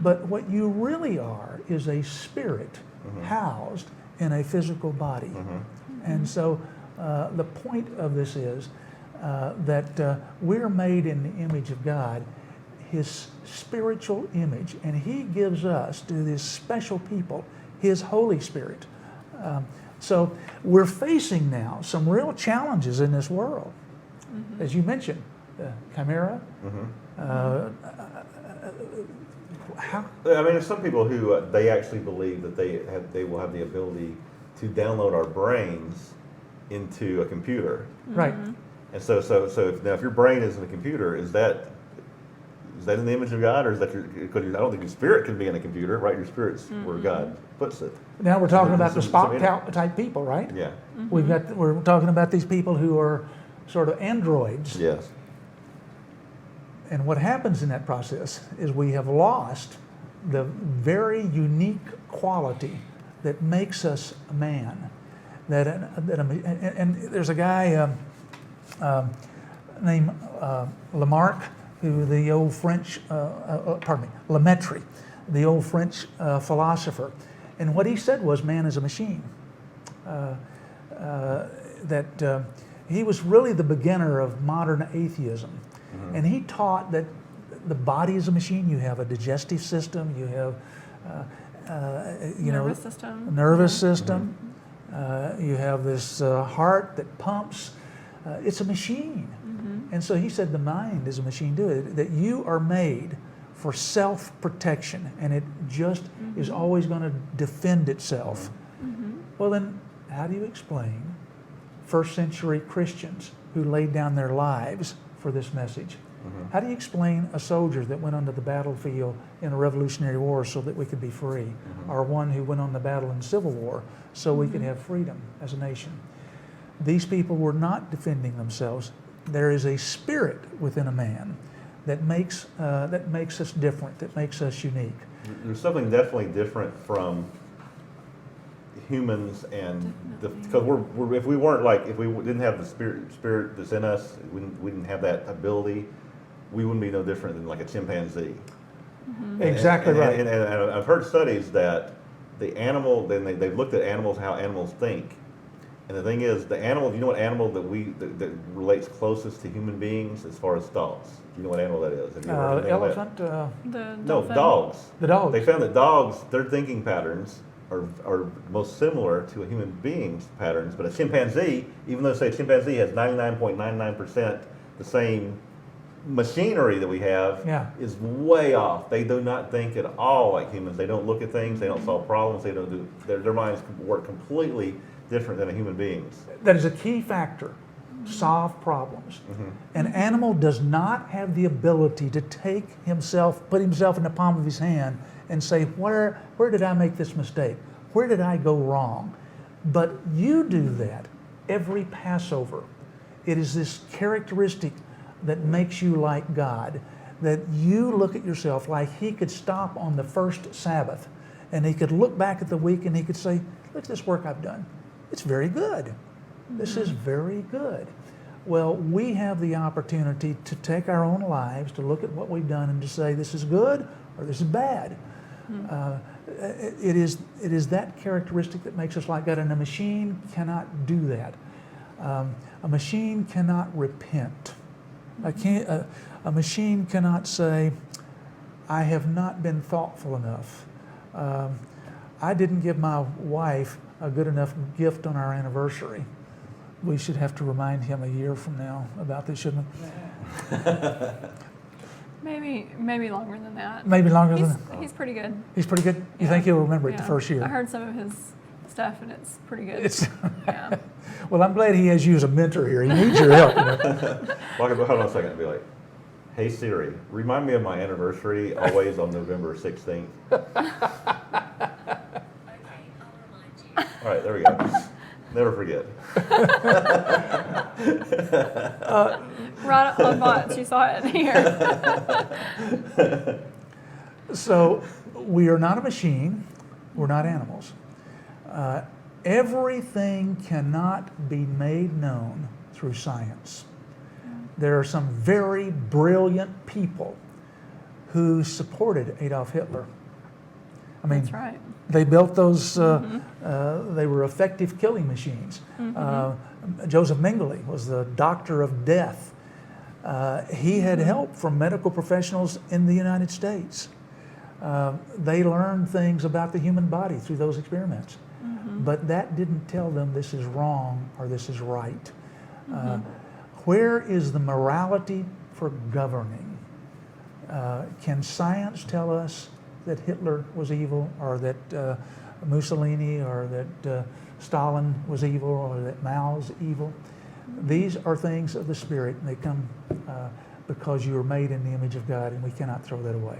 Speaker 3: But what you really are is a spirit housed in a physical body. And so the point of this is that we're made in the image of God, His spiritual image, and He gives us, to this special people, His Holy Spirit. So we're facing now some real challenges in this world. As you mentioned, the chimera. How?
Speaker 1: I mean, there's some people who they actually believe that they will have the ability to download our brains into a computer.
Speaker 3: Right.
Speaker 1: And so if your brain is in a computer, is that in the image of God, or is that because I don't think your spirit can be in a computer, right? Your spirit's where God puts it.
Speaker 3: Now we're talking about the
Speaker 1: Some-
Speaker 3: Spock type people, right?
Speaker 1: Yeah.
Speaker 3: We're talking about these people who are sort of androids.
Speaker 1: Yes.
Speaker 3: And what happens in that process is we have lost the very unique quality that makes us a man. And there's a guy named Lamarck, who the old French, Lamettre, the old French philosopher. And what he said was, man is a machine. He was really the beginner of modern atheism. And he taught that the body is a machine. You have a digestive system. You have,
Speaker 2: Nervous system.
Speaker 3: nervous system. You have this heart that pumps. It's a machine. And so he said the mind is a machine too, that you are made for self-protection, and it just is always going to defend itself. Well, then how do you explain first century Christians who laid down their lives for this message? How do you explain a soldier that went onto the battlefield in a Revolutionary War so that we could be free, or one who went on the battle in the Civil War so we could have freedom as a nation? These people were not defending themselves. There is a spirit within a man that makes us different, that makes us unique.
Speaker 1: There's something definitely different from humans, and because if we didn't have the spirit that's in us, we didn't have that ability, we wouldn't be no different than like a chimpanzee.
Speaker 3: Exactly right.
Speaker 1: And I've heard studies that the animal, then they've looked at animals, how animals think. And the thing is, the animal, you know what animal that relates closest to human beings as far as thoughts? Do you know what animal that is? Have you ever heard anything about
Speaker 3: Elephant.
Speaker 2: The
Speaker 1: No,
Speaker 2: dolphin.
Speaker 1: dogs.
Speaker 3: The dogs.
Speaker 1: They found that dogs, their thinking patterns are most similar to a human being's patterns, but a chimpanzee, even though say a chimpanzee has 99.99% the same machinery that we have,
Speaker 3: Yeah.
Speaker 1: is way off. They do not think at all like humans. They don't look at things. They don't solve problems. They don't do their minds work completely different than a human being's.
Speaker 3: That is a key factor. Solve problems. An animal does not have the ability to put himself in the palm of his hand and say, where did I make this mistake? Where did I go wrong? But you do that every Passover. It is this characteristic that makes you like God, that you look at yourself like He could stop on the first Sabbath and He could look back at the week and He could say, look at this work I've done. It's very good. This is very good. Well, we have the opportunity to take our own lives, to look at what we've done and to say this is good or this is bad. It is that characteristic that makes us like God, and a machine cannot do that. A machine cannot repent. A machine cannot say, I have not been thoughtful enough. I didn't give my wife a good enough gift on our anniversary. We should have to remind him a year from now about this, shouldn't we?
Speaker 2: Maybe longer than that.
Speaker 3: Maybe longer than that.
Speaker 2: He's pretty good.
Speaker 3: He's pretty good? You
Speaker 2: Yeah.
Speaker 3: think he'll remember it the
Speaker 2: Yeah.
Speaker 3: first year?
Speaker 2: I heard some of his stuff, and it's pretty good. Yeah.
Speaker 3: Well, I'm glad he has you as a mentor here. He needs your help. You know?
Speaker 1: Well, hold on a second and be like, hey Siri, remind me of my anniversary, always on November 16th. All right, there we go. Never forget.
Speaker 2: Right on bots. You saw it here.
Speaker 3: So we are not a machine. We're not animals. Everything cannot be made known through science. There are some very brilliant people who supported Adolf Hitler. I mean,
Speaker 2: That's right.
Speaker 3: they built those, they were effective killing machines. Joseph Mengele was the doctor of death. He had help from medical professionals in the United States. They learned things about the human body through those experiments. But that didn't tell them this is wrong or this is right. Where is the morality for governing? Can science tell us that Hitler was evil, or that Mussolini, or that Stalin was evil, or that Mao's evil? These are things of the Spirit, and they come because you are made in the image of God, and we cannot throw that away.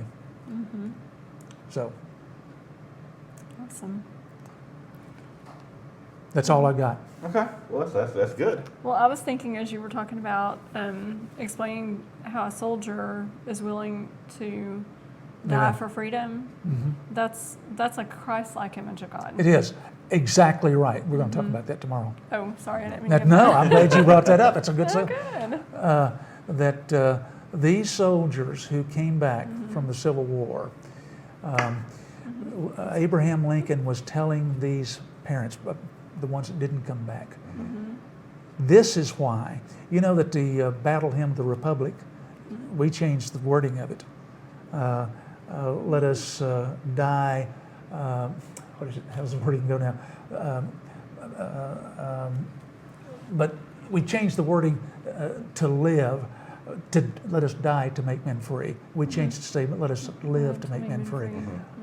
Speaker 3: So
Speaker 2: Awesome.
Speaker 3: that's all I got.
Speaker 1: Okay, well that's good.
Speaker 2: Well, I was thinking as you were talking about explaining how a soldier is willing to die for freedom. That's a Christ-like image of God.
Speaker 3: It is exactly right. We're going to talk about that tomorrow.
Speaker 2: Oh, sorry, I didn't mean to.
Speaker 3: No, I'm glad you brought that up. It's a good
Speaker 2: Oh,
Speaker 3: thing.
Speaker 2: good.
Speaker 3: That these soldiers who came back from the Civil War, Abraham Lincoln was telling these parents, the ones that didn't come back, this is why. You know that the battle hymn of the Republic, we changed the wording of it. Let us die. What is it? How's the wording go now? But we changed the wording to live, to let us die to make men free. We changed the statement, let us live to make men free.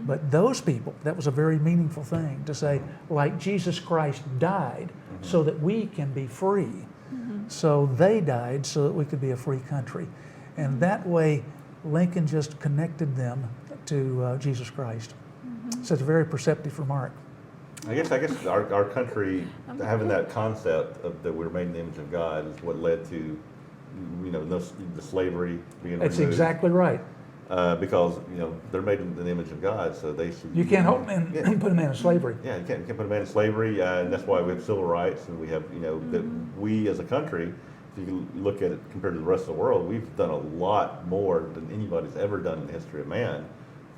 Speaker 3: But those people, that was a very meaningful thing to say, like Jesus Christ died so that we can be free. So they died so that we could be a free country. And that way, Lincoln just connected them to Jesus Christ. So it's a very perceptive remark.
Speaker 1: I guess our country having that concept of that we're made in the image of God is what led to, the slavery being removed.
Speaker 3: That's exactly right.
Speaker 1: Because they're made in the image of God, so they should.
Speaker 3: You can't hold men, put a man in slavery.
Speaker 1: Yeah, you can't put a man in slavery, and that's why we have civil rights, and we have that we as a country, if you look at it compared to the rest of the world, we've done a lot more than anybody's ever done in the history of man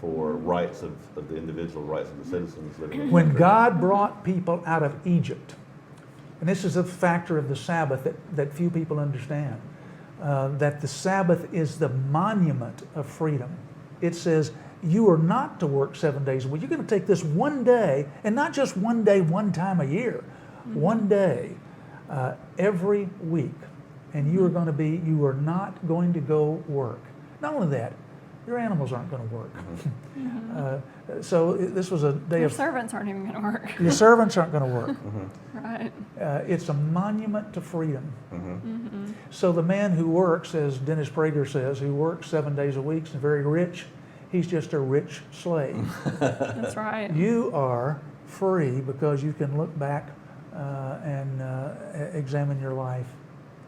Speaker 1: for rights of the individual, rights of the citizens living in the
Speaker 3: When
Speaker 1: country.
Speaker 3: God brought people out of Egypt, and this is a factor of the Sabbath that few people understand, that the Sabbath is the monument of freedom. It says you are not to work 7 days a week. You're going to take this one day, and not just one day, one time a year, one day every week, and you are not going to go work. Not only that, your animals aren't going to work. So this was a day
Speaker 2: Your
Speaker 3: of
Speaker 2: servants aren't even going to work.
Speaker 3: your servants aren't going to work.
Speaker 2: Right.
Speaker 3: It's a monument to freedom. So the man who works, as Dennis Prager says, who works 7 days a week and very rich, he's just a rich slave.
Speaker 2: That's right.
Speaker 3: You are free because you can look back and examine your life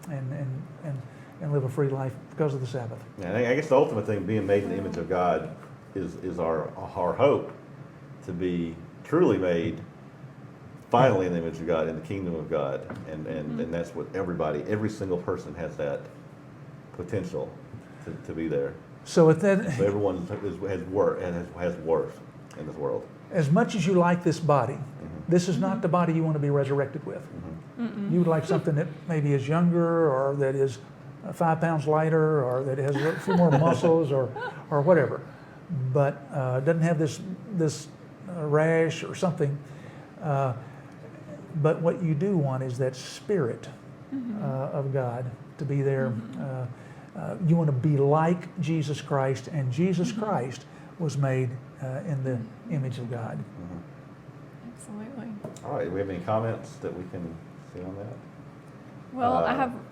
Speaker 3: and live a free life because of the Sabbath.
Speaker 1: Yeah, and I guess the ultimate thing, being made in the image of God, is our hope to be truly made finally in the image of God, in the kingdom of God, and that's what every single person has that potential to be there.
Speaker 3: So at that,
Speaker 1: So everyone has worth in this world.
Speaker 3: as much as you like this body, this is not the body you want to be resurrected with. You would like something that maybe is younger, or that is 5 pounds lighter, or that has a few more muscles, or whatever, but doesn't have this rash or something. But what you do want is that Spirit of God to be there. you want to be like Jesus Christ, and Jesus Christ was made in the image of God.
Speaker 2: Absolutely.
Speaker 1: All right, do we have any comments that we can see on that?
Speaker 2: Well,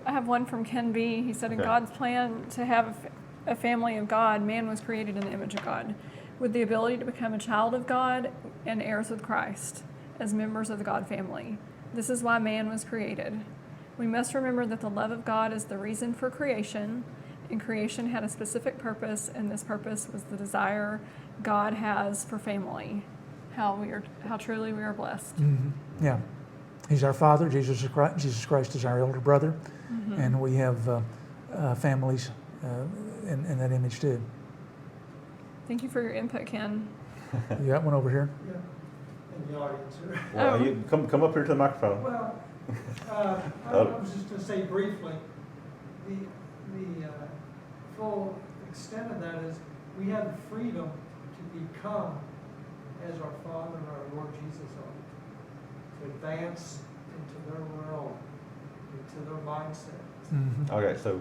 Speaker 2: I have one from Ken B. He said, in
Speaker 1: Okay.
Speaker 2: God's plan to have a family of God, man was created in the image of God, with the ability to become a child of God and heirs with Christ as members of the God family. This is why man was created. We must remember that the love of God is the reason for creation, and creation had a specific purpose, and this purpose was the desire God has for family. How truly we are blessed.
Speaker 3: Yeah. He's our Father. Jesus Christ is our elder brother. And we have families in that image too.
Speaker 2: Thank you for your input, Ken.
Speaker 3: You got one over here?
Speaker 5: Yeah, in the audience here.
Speaker 1: Well, you come up here to the microphone.
Speaker 5: Well, I was just going to say briefly, the full extent of that is we have the freedom to become as our Father and our Lord Jesus are, to advance into their world, into their mindset.
Speaker 1: Okay, so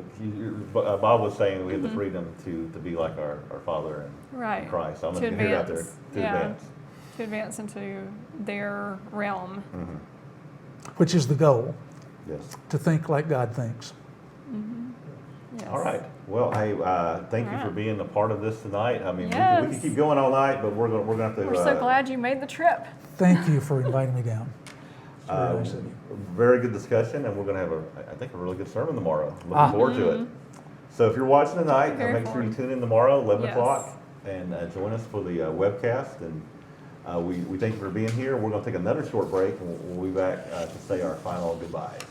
Speaker 1: Bob was saying we have the freedom to be like our Father and
Speaker 2: Right.
Speaker 1: Christ. So I'm
Speaker 2: To
Speaker 1: going to hear it out there.
Speaker 2: advance,
Speaker 1: To
Speaker 2: yeah.
Speaker 1: advance.
Speaker 2: To advance into their realm.
Speaker 3: Which is the goal,
Speaker 1: Yes.
Speaker 3: to think like God thinks.
Speaker 2: Yes.
Speaker 1: All right. Well, hey, thank you
Speaker 2: All
Speaker 1: for
Speaker 2: right.
Speaker 1: being a part of this tonight. I mean, we
Speaker 2: Yes.
Speaker 1: could keep going all night, but we're going to have to.
Speaker 2: We're so glad you made the trip.
Speaker 3: Thank you for inviting me down. It's very nice of you.
Speaker 1: Very good discussion, and we're going to have I think, a really good sermon tomorrow. Looking forward to it. So if you're watching tonight,
Speaker 2: Very
Speaker 1: make sure you
Speaker 2: forward.
Speaker 1: tune in tomorrow, 11
Speaker 2: Yes.
Speaker 1: o'clock, and join us for the webcast. And we thank you for being here. We're going to take another short break, and we'll be back to say our final goodbyes.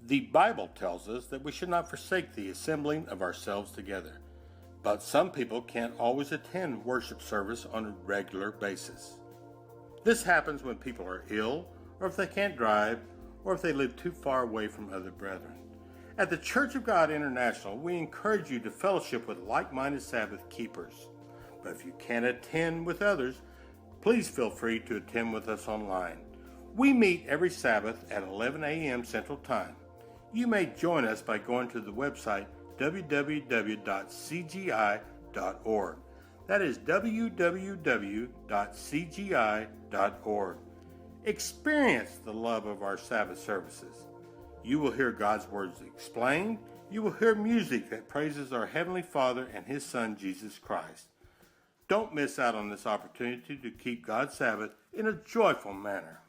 Speaker 6: The Bible tells us that we should not forsake the assembling of ourselves together, but some people can't always attend worship service on a regular basis. This happens when people are ill, or if they can't drive, or if they live too far away from other brethren. At the Church of God International, we encourage you to fellowship with like-minded Sabbath keepers. But if you can't attend with others, please feel free to attend with us online. We meet every Sabbath at 11 a.m. Central Time. You may join us by going to the website www.cgi.org. That is www.cgi.org. Experience the love of our Sabbath services. You will hear God's words explained. You will hear music that praises our Heavenly Father and His Son, Jesus Christ. Don't miss out on this opportunity to keep God's Sabbath in a joyful manner.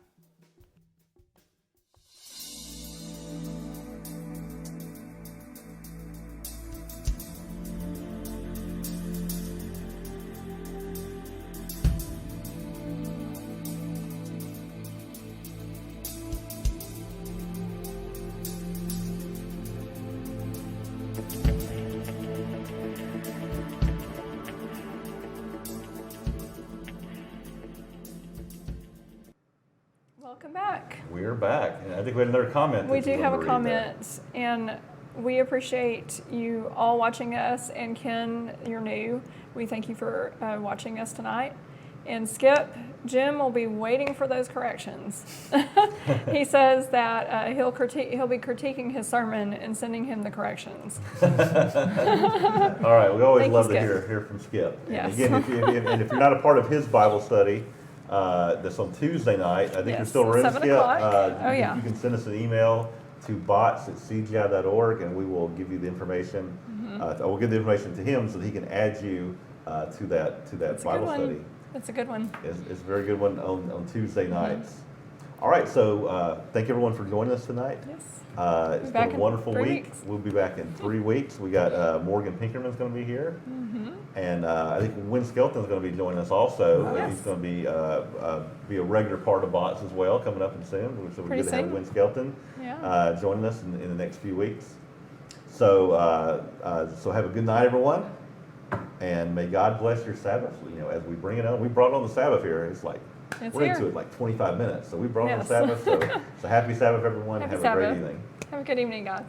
Speaker 2: Welcome back.
Speaker 1: We're back. And I think we had another comment.
Speaker 2: We
Speaker 1: that
Speaker 2: do
Speaker 1: you
Speaker 2: have a
Speaker 1: wanted to read there.
Speaker 2: comment, and we appreciate you all watching us. And Ken, you're new. We thank you for watching us tonight. And Skip, Jim will be waiting for those corrections. He says that he'll be critiquing his sermon and sending him the corrections.
Speaker 1: All right, we always
Speaker 2: Thank you,
Speaker 1: love to
Speaker 2: Skip.
Speaker 1: hear from Skip.
Speaker 2: Yes.
Speaker 1: And again, if you're not a part of his Bible study, that's on Tuesday night. I think
Speaker 2: Yes,
Speaker 1: there's still room,
Speaker 2: 7
Speaker 1: Skip.
Speaker 2: o'clock. Oh, yeah.
Speaker 1: You can send us an email to bots@cgi.org, and we will give you the information.
Speaker 2: Mm-hmm.
Speaker 1: We'll give the information to him so that he can add you to that
Speaker 2: It's a good
Speaker 1: Bible
Speaker 2: one.
Speaker 1: study.
Speaker 2: It's a good one.
Speaker 1: It's a very good one on Tuesday
Speaker 2: Mm-hmm.
Speaker 1: nights. All right, so thank everyone for joining us tonight.
Speaker 2: Yes.
Speaker 1: It's
Speaker 2: back
Speaker 1: been a
Speaker 2: in
Speaker 1: wonderful
Speaker 2: 3
Speaker 1: week.
Speaker 2: weeks.
Speaker 1: We'll be back in 3 weeks. We got Morgan Pinkerman's going to be here, and I think Win Skelton's going to be joining us also.
Speaker 2: Yes.
Speaker 1: He's going to be a regular part of Bots as well, coming up in soon. So we're
Speaker 2: Pretty
Speaker 1: good to have
Speaker 2: soon.
Speaker 1: Win Skelton
Speaker 2: Yeah.
Speaker 1: joining us in the next few weeks. So so have a good night, everyone. And may God bless your Sabbath. You know, as we bring it on, we brought on the Sabbath here. It's like,
Speaker 2: It's
Speaker 1: we're
Speaker 2: here.
Speaker 1: into it like 25 minutes. So we brought on the
Speaker 2: Yes.
Speaker 1: Sabbath. So happy Sabbath, everyone.
Speaker 2: Happy
Speaker 1: Have a
Speaker 2: Sabbath.
Speaker 1: great evening.
Speaker 2: Have a good evening, guys.